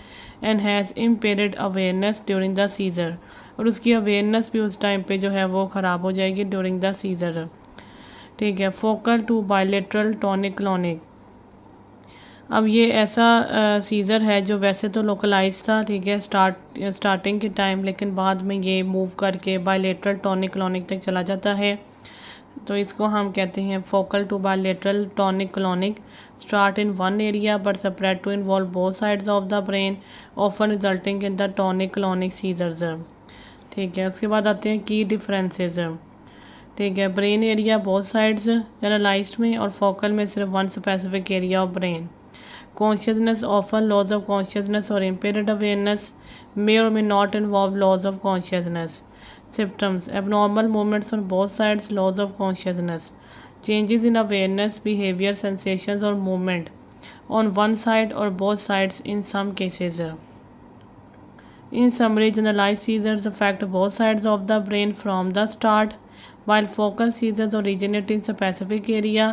And has impaired awareness during the seizure, और उसकी अवेयरनेस भी उस टाइम पे जो है वो ख़राब हो जाएगी ड्यूरिंग द सीजर। ठीक है, focal to bilateral tonic clonic, अब ये ऐसा सीज़र है जो वैसे तो लोकलाइज था, ठीक है, स्टार्टिंग के टाइम, लेकिन बाद में ये मूव करके बायलेटरल टॉनिक क्लॉनिक तक चला जाता है। तो इसको हम कहते हैं focal to bilateral tonic clonic, start in one area but spread to involve both sides of the brain, often resulting in the tonic clonic seizures. ठीक है, उसके बाद आते हैं की डिफरेंसेस। ठीक है, brain area both sides generalised में और फोकल में सिर्फ one specific area of brain. Consciousness often loss of consciousness और इम्पेयर्ड अवेयरनेस मे और may not involve loss of consciousness. Symptoms abnormal movements on both sides, loss of consciousness, changes in awareness behaviour sensations और movement on one side और both sides in some cases. In summary, generalized seizures affect both sides of the brain from the start, while focal seizures originate in specific area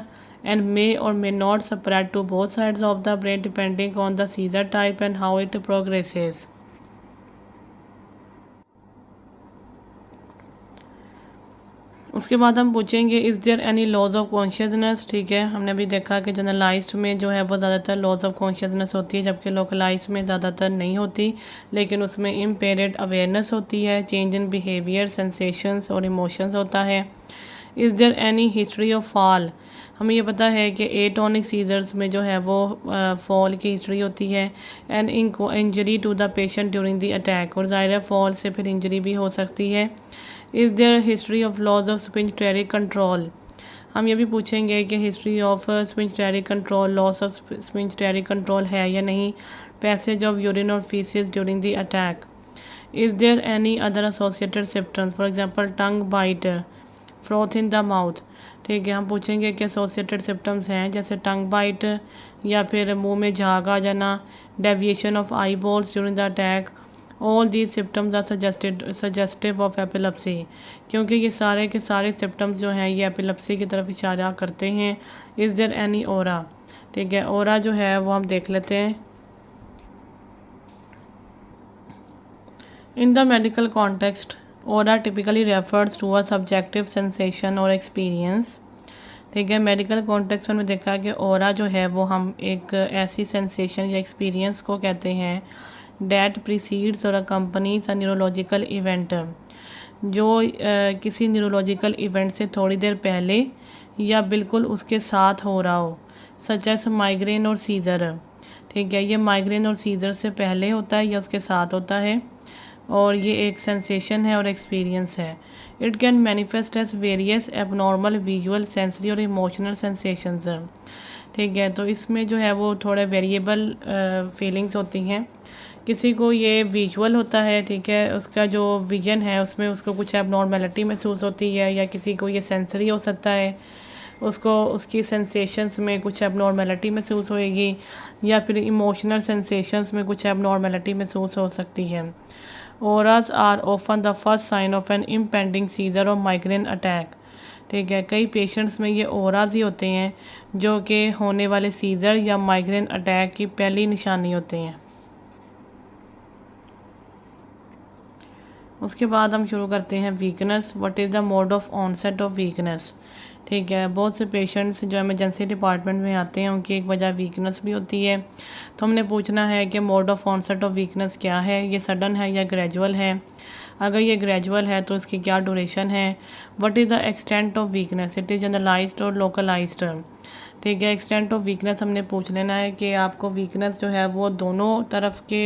and may or may not spread to both sides of the brain depending on the seizure type and how it progresses. उसके बाद हम पूछेंगे is there any loss of consciousness. ठीक है, हमने अभी देखा कि जनरलाइज्ड में जो है वो ज़्यादातर लॉज ऑफ कॉन्शियसनेस होती है, जबकि लोकलाइज्ड में ज़्यादातर नहीं होती, लेकिन उसमें इम्पेयर्ड अवेयरनेस होती है, चेंज इन बिहेवियर सेंसेशंस और इमोशंस होता है। Is there any history of fall, हमें ये पता है कि एटोनिक सीजर्स में जो है वो फॉल की हिस्ट्री होती है। And injury to the patient during the attack, और ज़ाहिर फॉल से फिर इंजरी भी हो सकती है। Is there history of loss of sphincteric control, हम ये भी पूछेंगे कि history of sphincteric control, loss of sphincteric control है या नहीं। पैसेज ऑफ यूरिन और faeces during the attack. Is there any other associated symptoms, for example tongue bite, froth in the mouth. ठीक है, हम पूछेंगे कि एसोसिएटेड सिम्टम्स हैं जैसे टंग बाइट, या फिर मुंह में झाग आ जाना, deviation of eye balls during the attack. All these symptoms are suggestive of epilepsy, क्योंकि ये सारे के सारे सिम्टम्स जो हैं ये एपिलेप्सी की तरफ इशारा करते हैं। इज़ देयर एनी ओरा, ठीक है, ओरा जो है वो हम देख लेते हैं। In the medical context, aura typically refers to a subjective sensation और एक्सपीरियंस। ठीक है, मेडिकल कॉन्टेक्स्ट में देखा कि ओरा जो है वो हम एक ऐसी सेंसेशन या एक्सपीरियंस को कहते हैं डैट प्रीसीड्स और अकम्पनीज अ न्यूरोलॉजिकल इवेंट, जो किसी न्यूरोलॉजिकल इवेंट से थोड़ी देर पहले या बिल्कुल उसके साथ हो रहा हो, सच एस माइग्रेन और सीज़र। ठीक है, ये माइग्रेन और सीज़र से पहले होता है या उसके साथ होता है, और ये एक सेंसेशन है और एक्सपीरियंस है। It can manifest as various abnormal visual, sensory और इमोशनल सेंसेशंस। ठीक है, तो इसमें जो है वो थोड़े वेरिएबल फीलिंग्स होती हैं। किसी को ये विजुअल होता है, ठीक है, उसका जो विजन है उसमें उसको कुछ एबनॉर्मेलिटी महसूस होती है, या किसी को ये सेंसरी हो सकता है, उसको उसकी सेंसेशंस में कुछ एबनॉर्मेलिटी महसूस होएगी, या फिर इमोशनल सेंसेशंस में कुछ एबनॉर्मेलिटी महसूस हो सकती है। Auras are often the first sign of an impending seizure और माइग्रेन अटैक। ठीक है, कई पेशेंट्स में ये ओराज ही होते हैं जो कि होने वाले सीजर या माइग्रेन अटैक की पहली निशानी होते हैं। उसके बाद हम शुरू करते हैं weakness. What is the mode of onset of weakness. ठीक है, बहुत से पेशेंट्स जो इमरजेंसी डिपार्टमेंट में आते हैं उनकी एक वजह वीकनेस भी होती है। तो हमने पूछना है कि mode of onset of weakness क्या है, ये सडन है या ग्रेजुअल है। अगर ये ग्रेजुअल है तो इसकी क्या ड्यूरेशन है। What is the extent of weakness, it is generalised और लोकलाइज्ड। ठीक है, एक्सटेंट ऑफ वीकनेस हमने पूछ लेना है कि आपको वीकनेस जो है वो दोनों तरफ के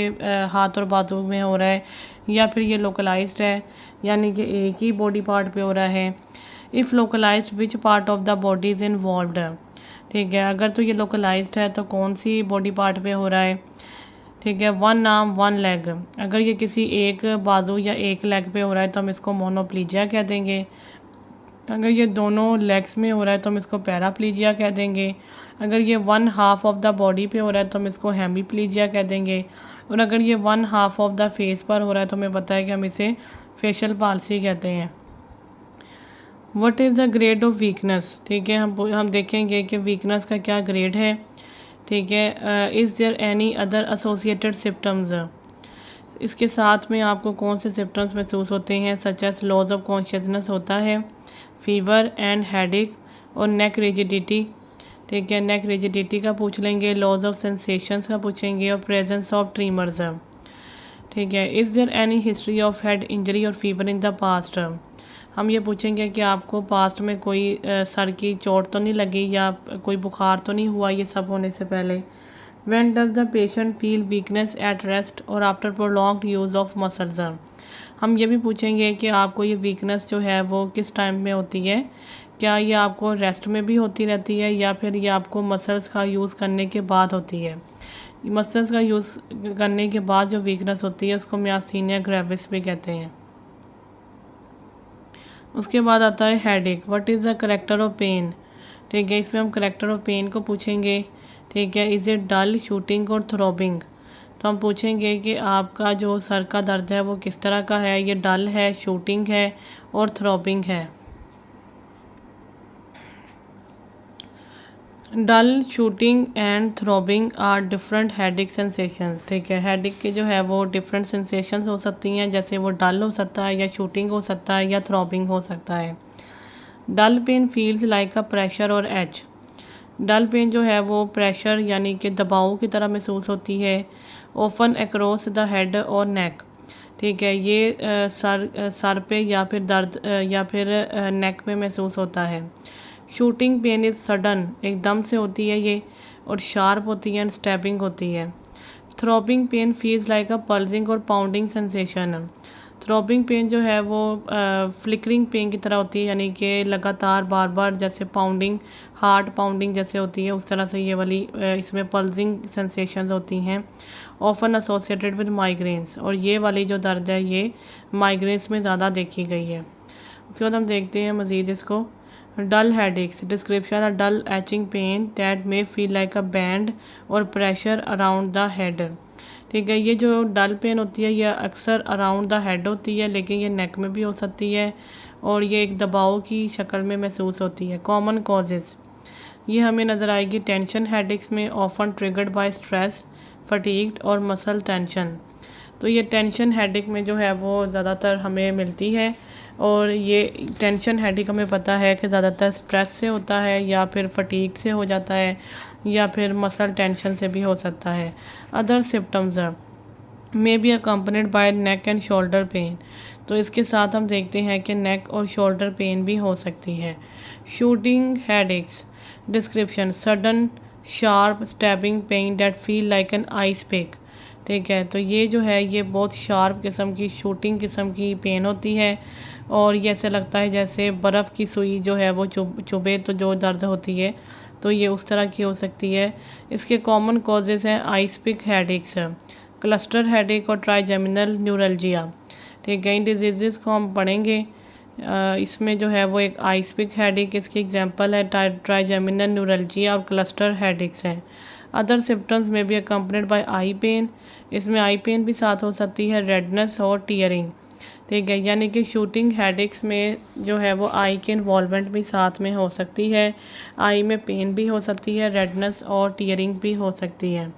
हाथ और बाजू में हो रहा है या फिर ये लोकलाइज्ड है, यानी कि एक ही बॉडी पार्ट पे हो रहा है। If localised which part of the body is involved. ठीक है, अगर तो ये लोकलाइज्ड है तो कौन सी बॉडी पार्ट पे हो रहा है। ठीक है, वन आर्म वन लेग, अगर ये किसी एक बाजू या एक लेग पे हो रहा है तो हम इसको मोनोप्लीजिया कह देंगे। अगर ये दोनों लेग्स में हो रहा है तो हम इसको पैराप्लीजिया कह देंगे। अगर ये one half of the body पे हो रहा है तो हम इसको हेमीप्लीजिया कह देंगे। और अगर ये one half of the face पर हो रहा है तो हमें पता है कि हम इसे फेशियल पाल्सी कहते हैं। What is the grade of weakness. ठीक है, हम देखेंगे कि वीकनेस का क्या ग्रेड है। ठीक है, is there any other associated symptoms. इसके साथ में आपको कौन से सिम्टम्स महसूस होते हैं, such as loss of consciousness होता है, फीवर एंड हेडेक और नेक रिजिडिटी। ठीक है, नेक रिजिडिटी का पूछ लेंगे, लॉस ऑफ सेंसेशंस का पूछेंगे और प्रेजेंस ऑफ ट्रीमर्स। ठीक है, is there any history of head injury और फीवर इन द पास्ट। हम ये पूछेंगे कि आपको पास्ट में कोई सर की चोट तो नहीं लगी या कोई बुखार तो नहीं हुआ ये सब होने से पहले। When does the patient feel weakness at rest और after prolonged use of muscles। हम ये भी पूछेंगे कि आपको ये वीकनेस जो है वो किस टाइम में होती है, क्या ये आपको रेस्ट में भी होती रहती है या फिर ये आपको मसल्स का यूज़ करने के बाद होती है। मसल्स का यूज़ करने के बाद जो वीकनेस होती है उसको मियास्थीनिया ग्रेविस भी कहते हैं। उसके बाद आता है headache. What is the character of pain. ठीक है, इसमें हम करेक्टर ऑफ पेन को पूछेंगे। ठीक है, इज़ इट डल, शूटिंग और थ्रॉबिंग। तो हम पूछेंगे कि आपका जो सर का दर्द है वो किस तरह का है, ये डल है, शूटिंग है और थ्रॉबिंग है। Dull, shooting and throbbing are different headache sensations. ठीक है, हेडेक के जो है वो डिफरेंट सेंसेशंस हो सकती हैं, जैसे वो डल हो सकता है या शूटिंग हो सकता है या थ्रॉबिंग हो सकता है। Dull pain feels like a pressure और एच। डल पेन जो है वो प्रेशर यानी कि दबाव की तरह महसूस होती है। ओफन अक्रॉस द हेड और नेक। ठीक है, ये सर पे या फिर दर्द या फिर नेक पे महसूस होता है। शूटिंग पेन इज़ सडन, एकदम से होती है ये और शार्प होती है एंड स्टैबिंग होती है। Throbbing pain feels like a pulsing और पाउंडिंग सेंसेशन। थ्रॉबिंग पेन जो है वो फ्लिकरिंग पेन की तरह होती है, यानी कि लगातार बार बार जैसे पाउंडिंग, हार्ट पाउंडिंग जैसे होती है उस तरह से ये वाली इसमें पल्सिंग सेंसेशंस होती हैं। ऑफन एसोसिएटेड विद माइग्रेन्स, और ये वाली जो दर्द है ये माइग्रेन्स में ज़्यादा देखी गई है। उसके बाद हम देखते हैं मज़ीद इसको। Dull headaches description, a dull aching pain that may feel like a band और प्रेशर अराउंड द हेड। ठीक है, ये जो डल पेन होती है ये अक्सर अराउंड द हेड होती है, लेकिन ये नेक में भी हो सकती है और ये एक दबाव की शक्ल में महसूस होती है। कॉमन कॉजेज़ ये हमें नज़र आएगी टेंशन हेडेक्स में, often triggered by stress, fatigued और मसल टेंशन। तो ये टेंशन हेडेक में जो है वो ज़्यादातर हमें मिलती है और ये टेंशन हेडेक हमें पता है कि ज़्यादातर स्ट्रेस से होता है या फिर फटीग से हो जाता है या फिर मसल टेंशन से भी हो सकता है। Other symptoms may be accompanied by neck and shoulder pain. तो इसके साथ हम देखते हैं कि नेक और शोल्डर पेन भी हो सकती है। Shooting headaches description, sudden sharp stabbing pain that feel like an ice pick. ठीक है, तो ये जो है ये बहुत शार्प किस्म की शूटिंग किस्म की पेन होती है और ये ऐसे लगता है जैसे बर्फ़ की सुई जो है वो चुभे तो जो दर्द होती है, तो ये उस तरह की हो सकती है। इसके कॉमन कॉजेज़ हैं ice pick headaches, cluster headache और ट्राइजेमिनल न्यूरल्जिया। ठीक है, इन डिजीज़ को हम पढ़ेंगे। इसमें जो है वो एक आइस पिक हेडेक इसकी एग्जांपल है, ट्राइजेमिनल न्यूरल्जिया और क्लस्टर हेडेक्स हैं। अदर सिम्टम्स में भी अकम्पनीड बाय आई पेन, इसमें आई पेन भी साथ हो सकती है, रेडनेस और टीयरिंग। ठीक है, यानी कि शूटिंग हेडेक्स में जो है वो आई के इन्वॉल्वमेंट भी साथ में हो सकती है, आई में पेन भी हो सकती है, रेडनेस और टीयरिंग भी हो सकती है।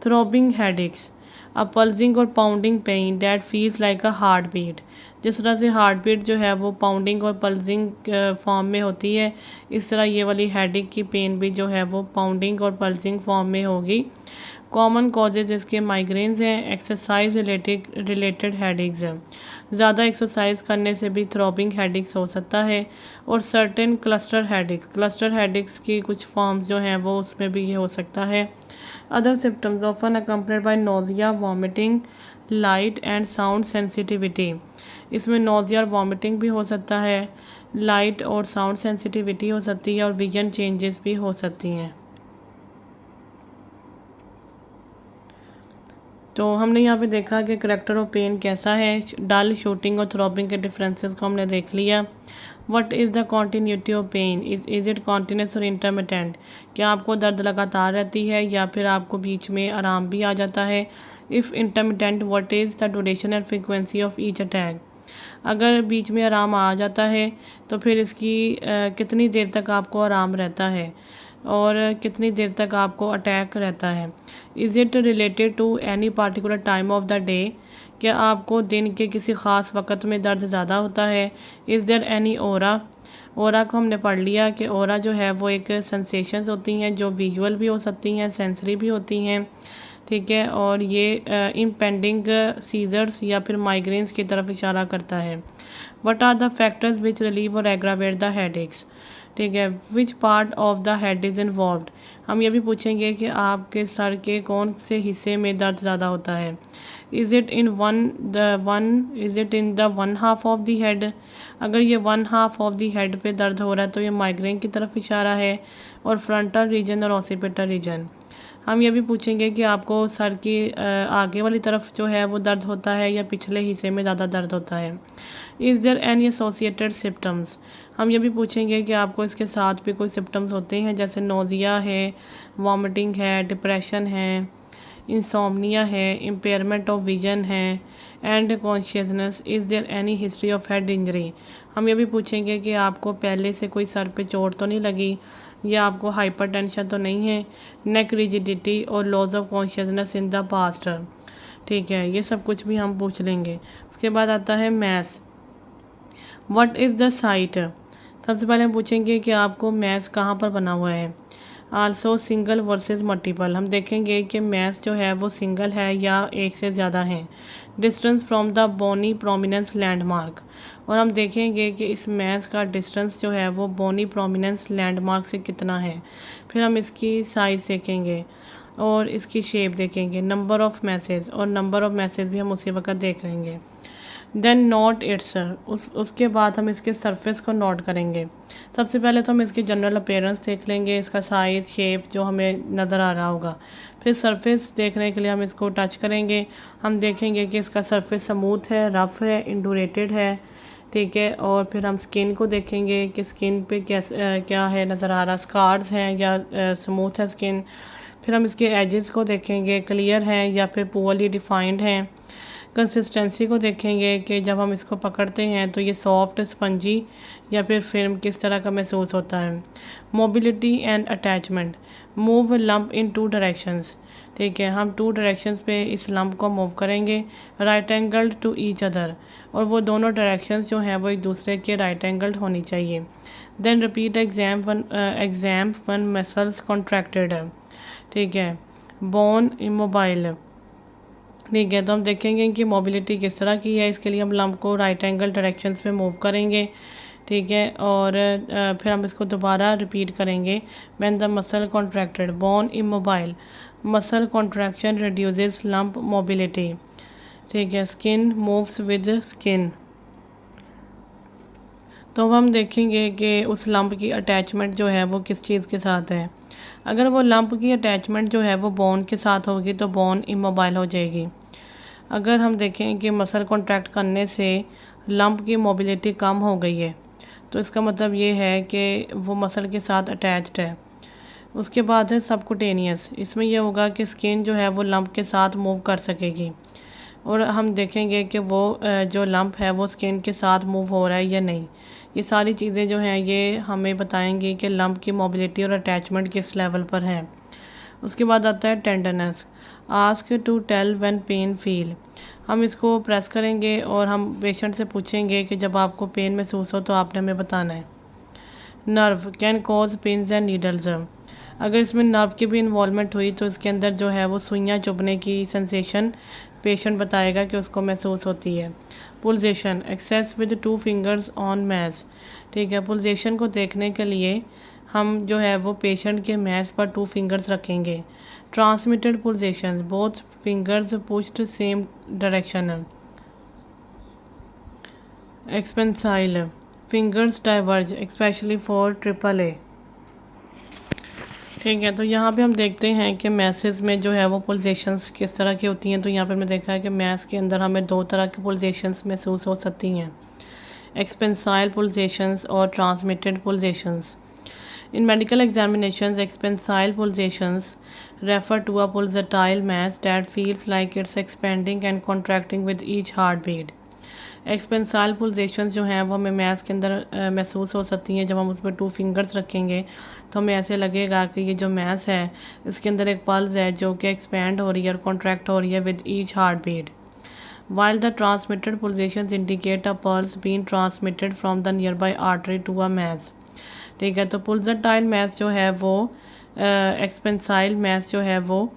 थ्रॉबिंग हेडेक्स अ पल्सिंग और pounding pain that feels like a heartbeat. जिस तरह से हार्ट बीट जो है वो पाउंडिंग और पल्सिंग फॉर्म में होती है, इस तरह ये वाली हेडेक की पेन भी जो है वो पाउंडिंग और पल्सिंग फॉर्म में होगी। कॉमन कॉजेज इसके माइग्रेन्स हैं, एक्सरसाइज रिलेटेड हेडेक्स हैं, ज़्यादा एक्सरसाइज करने से भी थ्रॉबिंग हेडेक्स हो सकता है, और सर्टेन क्लस्टर हेडेक्स की कुछ फॉर्म्स जो हैं वो उसमें भी ये हो सकता है। Other symptoms often accompanied by nausea, vomiting, light and sound sensitivity. इसमें नोजिया और वॉमिटिंग भी हो सकता है, लाइट और साउंड सेंसिटिविटी हो सकती है, और विजन चेंजेस भी हो सकती हैं। तो हमने यहाँ पे देखा कि करेक्टर ऑफ पेन कैसा है, डल, शूटिंग और थ्रॉबिंग के डिफरेंसेस को हमने देख लिया। What is the continuity of pain, is it continuous और इंटरमिटेंट, क्या आपको दर्द लगातार रहती है या फिर आपको बीच में आराम भी आ जाता है। If intermittent, what is the duration and frequency of each attack, अगर बीच में आराम आ जाता है तो फिर इसकी कितनी देर तक आपको आराम रहता है और कितनी देर तक आपको अटैक रहता है। Is it related to any particular time of the day, क्या आपको दिन के किसी ख़ास वक्त में दर्द ज़्यादा होता है। इज़ देयर एनी ओरा, ओरा को हमने पढ़ लिया कि ओरा जो है वो एक सेंसेशंस होती हैं जो विजुअल भी हो सकती हैं, सेंसरी भी होती हैं, ठीक है, और ये इम्पेंडिंग सीजर्स या फिर माइग्रेन्स की तरफ इशारा करता है। What are the factors which relieve और एग्रावेट द हेडेक्स, ठीक है, which part of the head is involved, हम ये भी पूछेंगे कि आपके सर के कौन से हिस्से में दर्द ज़्यादा होता है। Is it in is it in the one half of the head, अगर ये one half of the head पे दर्द हो रहा है तो ये माइग्रेन की तरफ इशारा है, और फ्रंटल रीजन और ऑसिपिटल रीजन। हम ये भी पूछेंगे कि आपको सर की आगे वाली तरफ जो है वो दर्द होता है या पिछले हिस्से में ज़्यादा दर्द होता है। Is there any associated symptoms, हम ये भी पूछेंगे कि आपको इसके साथ भी कोई सिम्टम्स होते हैं, जैसे नोज़िया है, वॉमिटिंग है, डिप्रेशन है, इंसोम्निया है, इम्पेयरमेंट ऑफ विजन है and consciousness. Is there any history of head injury, हम ये भी पूछेंगे कि आपको पहले से कोई सर पे चोट तो नहीं लगी या आपको हाइपरटेंशन तो नहीं है, नेक रिजिडिटी और loss of consciousness in the past, ठीक है, ये सब कुछ भी हम पूछ लेंगे। उसके बाद आता है mass, what is the site, सबसे पहले हम पूछेंगे कि आपको मैस कहाँ पर बना हुआ है। आल्सो सिंगल वर्सेस मल्टीपल, हम देखेंगे कि मैस जो है वो सिंगल है या एक से ज़्यादा है। Distance from the bony prominence landmark, और हम देखेंगे कि इस मैस का डिस्टेंस जो है वो बोनी प्रोमिनेंस लैंडमार्क से कितना है। फिर हम इसकी साइज़ देखेंगे और इसकी शेप देखेंगे। नंबर ऑफ़ मैसेज, और नंबर ऑफ़ मैसेज भी हम उसी वक्त देख लेंगे। देन नोट इट्स, उसके बाद हम इसके सरफेस को नोट करेंगे। सबसे पहले तो हम इसकी जनरल अपीयरेंस देख लेंगे, इसका साइज़, शेप जो हमें नज़र आ रहा होगा। फिर सरफेस देखने के लिए हम इसको टच करेंगे, हम देखेंगे कि इसका सरफेस स्मूथ है, रफ़ है, इंडुरेटेड है, ठीक है, और फिर हम स्किन को देखेंगे कि स्किन पे क्या है नज़र आ रहा, स्कार्स हैं या स्मूथ है स्किन। फिर हम इसके एजेस को देखेंगे, क्लियर हैं या फिर पुअरली डिफाइंड हैं। कंसिस्टेंसी को देखेंगे कि जब हम इसको पकड़ते हैं तो ये सॉफ्ट, स्पंजी या फिर फिल्म किस तरह का महसूस होता है। Mobility and attachment, move lump in two directions, ठीक है, हम टू डायरेक्शंस पे इस लंप को मूव करेंगे, right angled to each other, और वो दोनों डायरेक्शंस जो हैं वो एक दूसरे के राइट एंगल्ड होनी चाहिए। Then repeat exam one muscles contracted है, ठीक है, बोन इमोबाइल, ठीक है, तो हम देखेंगे कि मोबिलिटी किस तरह की है। इसके लिए हम लंप को राइट एंगल डायरेक्शंस पे मूव करेंगे, ठीक है, और फिर हम इसको दोबारा रिपीट करेंगे। When the muscle contracted, bone immobile, muscle contraction reduces lump mobility, ठीक है, स्किन मूव्स विद स्किन। तो अब हम देखेंगे कि उस लंप की अटैचमेंट जो है वो किस चीज़ के साथ है। अगर वो लंप की अटैचमेंट जो है वो बोन के साथ होगी तो बोन इमोबाइल हो जाएगी। अगर हम देखें कि मसल कॉन्ट्रैक्ट करने से लंप की मोबिलिटी कम हो गई है तो इसका मतलब ये है कि वो मसल के साथ अटैच्ड है। उसके बाद है सबकुटेनियस, इसमें यह होगा कि स्किन जो है वो लंप के साथ मूव कर सकेगी, और हम देखेंगे कि वो जो लंप है वो स्किन के साथ मूव हो रहा है या नहीं। ये सारी चीज़ें जो हैं ये हमें बताएंगी कि लंप की मोबिलिटी और अटैचमेंट किस लेवल पर है। उसके बाद आता है tenderness, ask to tell when pain feel. हम इसको प्रेस करेंगे और हम पेशेंट से पूछेंगे कि जब आपको पेन महसूस हो तो आपने हमें बताना है। Nerve can cause pins and needles. अगर इसमें नर्व की भी इन्वॉल्वमेंट हुई तो इसके अंदर जो है वो सुइयाँ चुभने की सेंसेशन पेशेंट बताएगा कि उसको महसूस होती है। पुल्सेशन एक्सेस विद 2 फिंगर्स ऑन मैज। ठीक है, पुल्सेशन को देखने के लिए हम जो है वो पेशेंट के मैज पर 2 फिंगर्स रखेंगे। Transmitted pulsation both fingers pushed same direction. Expansile fingers diverge especially for AAA। ठीक है, तो यहाँ पे हम देखते हैं कि मैसेज में जो है वो पुल्सेशंस किस तरह की होती हैं। तो यहाँ पे हमने देखा है कि मैस के अंदर हमें 2 तरह की पुल्सेशंस महसूस हो सकती हैं, एक्सपेंसाइल पुल्सेशंस और transmitted pulsations. In medical examinations expansile pulsations refer to a pulsatile mass that feels like it's expanding and contracting with each heartbeat। एक्सपेंसाइल पुल्सेशन जो हैं वो हमें मैथ के अंदर महसूस हो सकती हैं। जब हम उस पर 2 फिंगर्स रखेंगे तो हमें ऐसे लगेगा कि ये जो मैथ है इसके अंदर एक पल्स है जो कि एक्सपैंड हो रही है और कॉन्ट्रैक्ट हो रही है with each heart beat. While the transmitted pulsation indicate a pulse being transmitted from the nearby artery to a mass. ठीक है, तो पुल्सटाइल मैथ जो है वो एक्सपेंसाइल मैथ जो है वो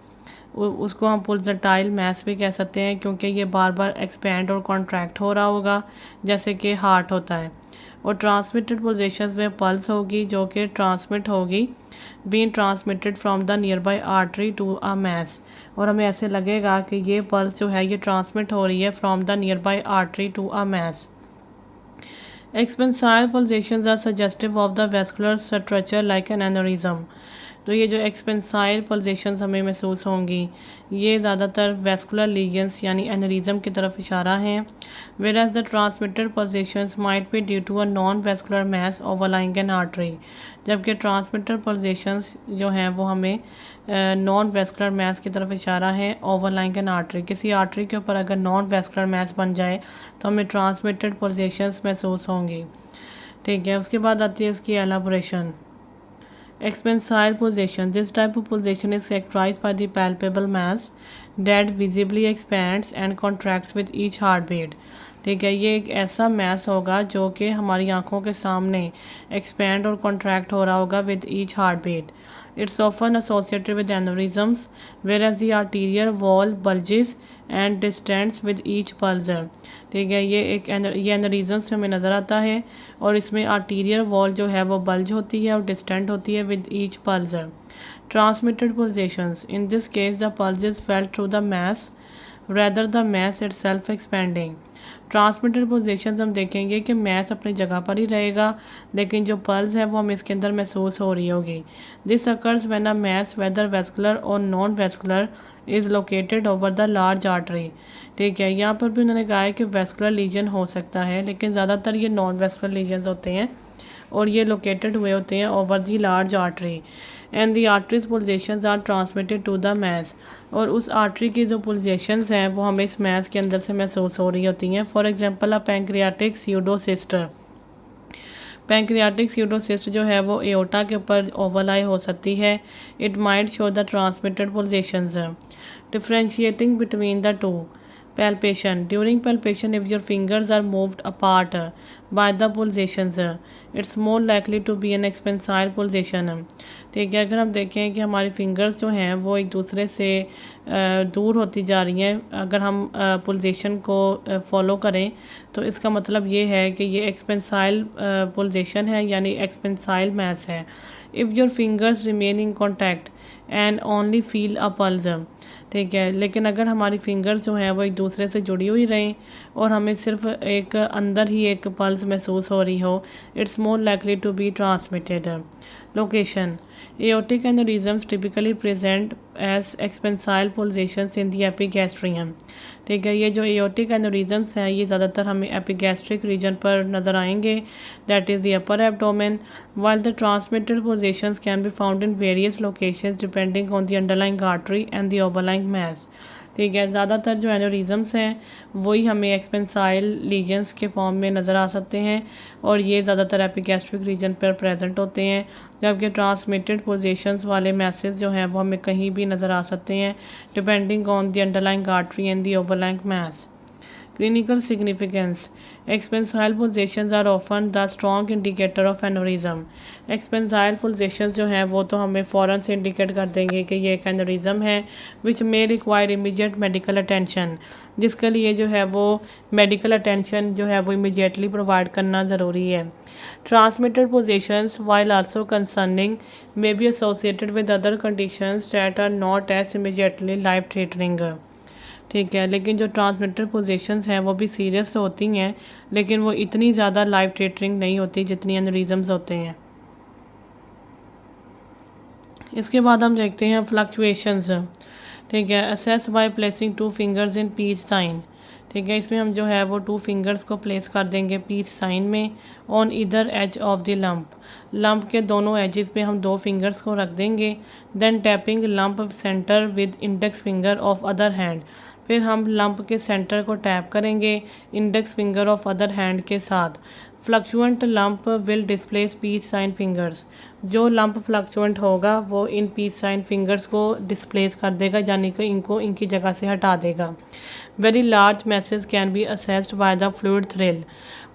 उसको हम पुल्सटाइल मैथ भी कह सकते हैं, क्योंकि ये बार बार एक्सपैंड और कॉन्ट्रैक्ट हो रहा होगा जैसे कि हार्ट होता है। और ट्रांसमिटेड पुल्सेशंस में पल्स होगी जो कि ट्रांसमिट होगी being transmitted from the nearby artery to a mass. और हमें ऐसे लगेगा कि ये पल्स जो है ये ट्रांसमिट हो रही है from the nearby artery to a mass. Expansile pulsations are suggestive of the vascular structure like an aneurysm. तो ये जो एक्सपेंसाइल पल्सेशंस हमें महसूस होंगी ये ज़्यादातर वेस्कुलर लीजन्स यानी एनरिज्म की तरफ इशारा हैं। Whereas the transmitted pulsations might be due to a non vascular mass overlying an artery. जबकि ट्रांसमिटेड पल्सेशंस जो हैं वो हमें नॉन वेस्कुलर मैस की तरफ इशारा है ओवरलाइंग एन आर्टरी। किसी आर्टरी के ऊपर अगर नॉन वेस्कुलर मैस बन जाए तो हमें ट्रांसमिटेड पल्सेशंस महसूस होंगी। ठीक है, उसके बाद आती है इसकी elaboration. Expansile pulsation. This type of pulsation is characterized by the palpable mass that visibly expands and contracts with each heartbeat। ठीक है, ये एक ऐसा मैस होगा जो कि हमारी आंखों के सामने एक्सपैंड और कॉन्ट्रैक्ट हो रहा होगा with each heart beat. It's often associated with aneurysms whereas the arterial wall bulges and distends with each pulse. ठीक है, ये एनोरिज्म्स हमें नज़र आता है और इसमें आर्टीरियर वॉल जो है वो बल्ज होती है और डिस्टेंट होती है with each pulse. Transmitted pulsations, in this case the pulse is felt through the mass rather the mass itself expanding। Transmitted pulsations हम देखेंगे कि मैस अपनी जगह पर ही रहेगा लेकिन जो पल्स है वो हमें इसके अंदर महसूस हो रही होगी। This occurs when a mass whether vascular और non vascular is located over the large artery. ठीक है, यहाँ पर भी उन्होंने कहा है कि वेस्कुलर लीजन हो सकता है लेकिन ज़्यादातर ये नॉन वेस्कुलर लीजन्स होते हैं और ये लोकेटेड हुए होते हैं over the large artery and the arteries pulsations are transmitted to the mass. और उस आर्टरी की जो पुल्सेशंस हैं वो हमें इस मैस के अंदर से महसूस हो रही होती हैं। For example a pancreatic pseudocyst. Pancreatic pseudocyst जो है वो एओर्टा के ऊपर ओवरलाई हो सकती है। It might show the transmitted pulsations. Differentiating between the two. Palpation. During palpation, if your fingers are moved apart by the pulsations, it's more likely to be an expansile pulsation। ठीक है, अगर हम देखें कि हमारी फिंगर्स जो हैं वो एक दूसरे से दूर होती जा रही हैं, अगर हम पुल्सेशन को फॉलो करें तो इसका मतलब ये है कि ये एक्सपेंसाइल पुल्सेशन है यानी एक्सपेंसाइल मैस है। If your fingers remain in contact and only feel a pulse. ठीक है, लेकिन अगर हमारी फिंगर्स जो हैं वो एक दूसरे से जुड़ी हुई रहें और हमें सिर्फ एक अंदर ही एक पल्स महसूस हो रही हो, it's more likely to be transmitted. Location. Aortic aneurysms typically present as expansile pulsations in the epigastrium. ठीक है, ये जो एओर्टिक एनोरिज्म्स हैं ये ज़्यादातर हमें एपिगैस्ट्रिक रीजन पर नज़र आएंगे, that is the upper abdomen. while the transmitted pulsations can be found in various locations depending on the underlying artery and the overlying mass। ठीक है। ज़्यादातर जो एन्यूरिज्म्स हैं वही हमें एक्सपेंसाइल लीजन्स के फॉर्म में नज़र आ सकते हैं और ये ज़्यादातर एपिगैस्ट्रिक रीजन पर प्रेजेंट होते हैं, जबकि ट्रांसमिटेड पोजीशंस वाले मैसेज जो हैं वो हमें कहीं भी नज़र आ सकते हैं depending on the underlying artery and the overlying mass. Clinical significance. Expansile pulsations are often the strong indicator of aneurysm. Expansile pulsations जो हैं वो तो हमें फ़ौरन से इंडिकेट कर देंगे कि ये एक एनोरिज्म है which may require immediate medical attention, जिसके लिए जो है वो मेडिकल अटेंशन जो है वो इमीडिएटली प्रोवाइड करना ज़रूरी है। Transmitted positions while also concerning may be associated with other conditions that are not as immediately life threatening। ठीक है, लेकिन जो ट्रांसमिटेड पोजीशंस हैं वो भी सीरियस होती हैं, लेकिन वो इतनी ज़्यादा लाइफ थ्रेटनिंग नहीं होती जितनी एनोरिज्म्स होते हैं। इसके बाद हम देखते हैं फ्लक्चुएशंस। ठीक है, assess by placing 2 fingers in peach sign. ठीक है, इसमें हम जो है वो 2 फिंगर्स को प्लेस कर देंगे पीच साइन में on either edge of the lump के दोनों एजेस पे हम 2 फिंगर्स को रख देंगे। Then tapping lump centre with index finger of other hand. फिर हम लंप के सेंटर को टैप करेंगे index finger of other hand के साथ। Fluctuant lump will displace peach sign fingers. जो लंप फ्लक्चुएंट होगा वो इन पीच साइन फिंगर्स को डिस्प्लेस कर देगा, यानी कि इनको इनकी जगह से हटा देगा। Very large message can be assessed by the fluid thrill.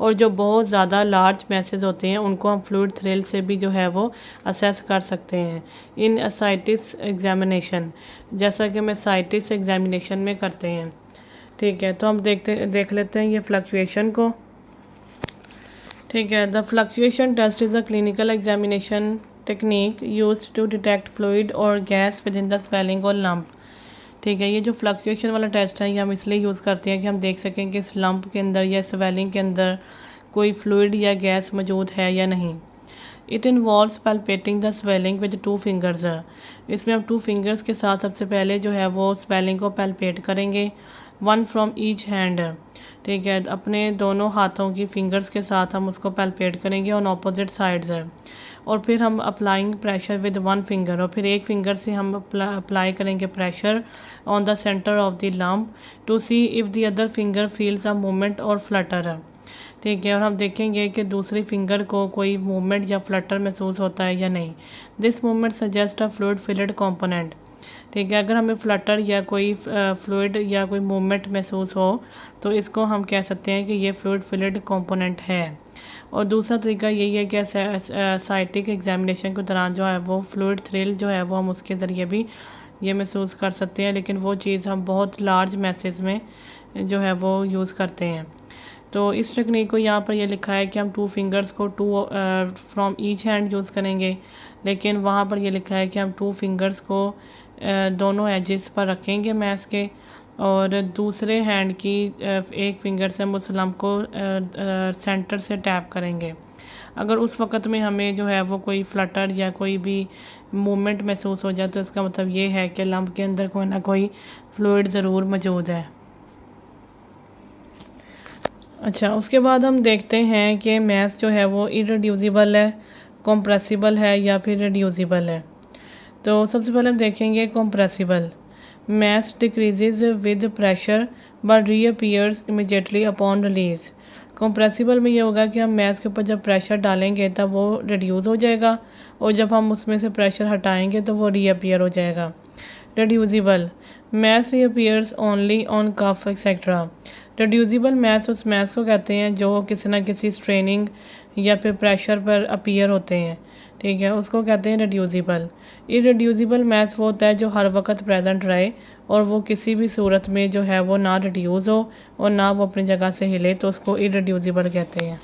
और जो बहुत ज़्यादा लार्ज मैसेज होते हैं उनको हम फ्लूइड थ्रिल से भी जो है वो असेस कर सकते हैं इन असाइटिस एग्जामिनेशन, जैसा कि हम असाइटिस एग्जामिनेशन में करते हैं। ठीक है, तो हम देख लेते हैं ये फ्लक्चुएशन को। ठीक है, the fluctuation test is a clinical examination technique used to detect fluid और gas within the swelling और लंप। ठीक है, ये जो फ्लक्चुएशन वाला टेस्ट है ये हम इसलिए यूज़ करते हैं कि हम देख सकें कि इस लंप के अंदर या स्वेलिंग के अंदर कोई फ्लूइड या गैस मौजूद है या नहीं। It involves palpating the swelling with 2 fingers. इसमें हम 2 फिंगर्स के साथ सबसे पहले जो है वो स्वेलिंग को पैल्पेट करेंगे, 1 फ्रॉम ईच हैंड। ठीक है, अपने दोनों हाथों की फिंगर्स के साथ हम उसको पैल्पेट करेंगे ऑन ऑपोजिट साइड्स है। और फिर हम अप्लाइंग प्रेशर विद 1 फिंगर, और फिर एक फिंगर से हम अप्लाई करेंगे pressure on the centre of the lump to see if the other finger feels a movement और फ्लटर। ठीक है, और हम देखेंगे कि दूसरी फिंगर को कोई मूवमेंट या फ्लटर महसूस होता है या नहीं। This movement suggest a fluid filled component. ठीक है, अगर हमें फ्लटर या कोई फ्लूइड या कोई मूवमेंट महसूस हो तो इसको हम कह सकते हैं कि ये फ्लूइड फिल्ड कंपोनेंट है। और दूसरा तरीका यही है कि साइटिक एग्जामिनेशन के दौरान जो है वो फ्लूइड थ्रिल जो है वो हम उसके ज़रिए भी ये महसूस कर सकते हैं, लेकिन वो चीज़ हम बहुत लार्ज मैसेज में जो है वो यूज़ करते हैं। तो इस टेक्निक को यहाँ पर ये लिखा है कि हम 2 फिंगर्स को 2 फ्रॉम ईच हैंड यूज़ करेंगे, लेकिन वहाँ पर ये लिखा है कि हम 2 फिंगर्स को दोनों एजेस पर रखेंगे मैस के, और दूसरे हैंड की एक फिंगर से हम उस लंप को सेंटर से टैप करेंगे। अगर उस वक़्त में हमें जो है वो कोई फ्लटर या कोई भी मूवमेंट महसूस हो जाए तो इसका मतलब ये है कि लंप के अंदर कोई ना कोई फ्लूइड ज़रूर मौजूद है। अच्छा, उसके बाद हम देखते हैं कि मैस जो है वो इरेड्यूसिबल है, कंप्रेसिबल है या फिर रिड्यूसिबल है। तो सबसे पहले हम देखेंगे compressible. Mass decreases with pressure but reappears immediately upon release. Compressible में ये होगा कि हम मैस के ऊपर जब प्रेशर डालेंगे तब वो रिड्यूस हो जाएगा, और जब हम उसमें से प्रेशर हटाएंगे तो वो रीअपीयर हो जाएगा। Reducible mass reappears only on cough etcetera. Reducible mass उस मैस को कहते हैं जो किसी न किसी स्ट्रेनिंग या फिर प्रेशर पर अपीयर होते हैं। ठीक है, उसको कहते हैं रिड्यूसिबल। इरेड्यूसिबल मैस वो होता है जो हर वक्त प्रेजेंट रहे और वो किसी भी सूरत में जो है वो ना रिड्यूस हो और ना वो अपनी जगह से हिले, तो उसको इरेड्यूसिबल कहते हैं।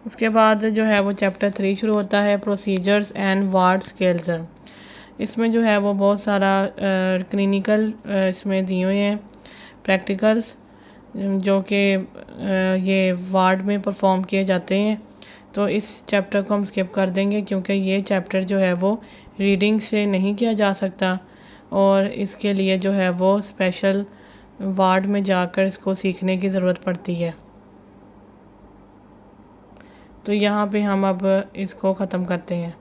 उसके बाद जो है वो चैप्टर 3 शुरू होता है, प्रोसीजर्स एंड वार्ड स्केल्स। इसमें जो है वो बहुत सारा क्लिनिकल इसमें दिए हुए हैं प्रैक्टिकल्स जो कि ये वार्ड में परफॉर्म किए जाते हैं। तो इस चैप्टर को हम स्किप कर देंगे क्योंकि ये चैप्टर जो है वो रीडिंग से नहीं किया जा सकता, और इसके लिए जो है वो स्पेशल वार्ड में जाकर इसको सीखने की ज़रूरत पड़ती है। तो यहाँ पे हम अब इसको ख़त्म करते हैं।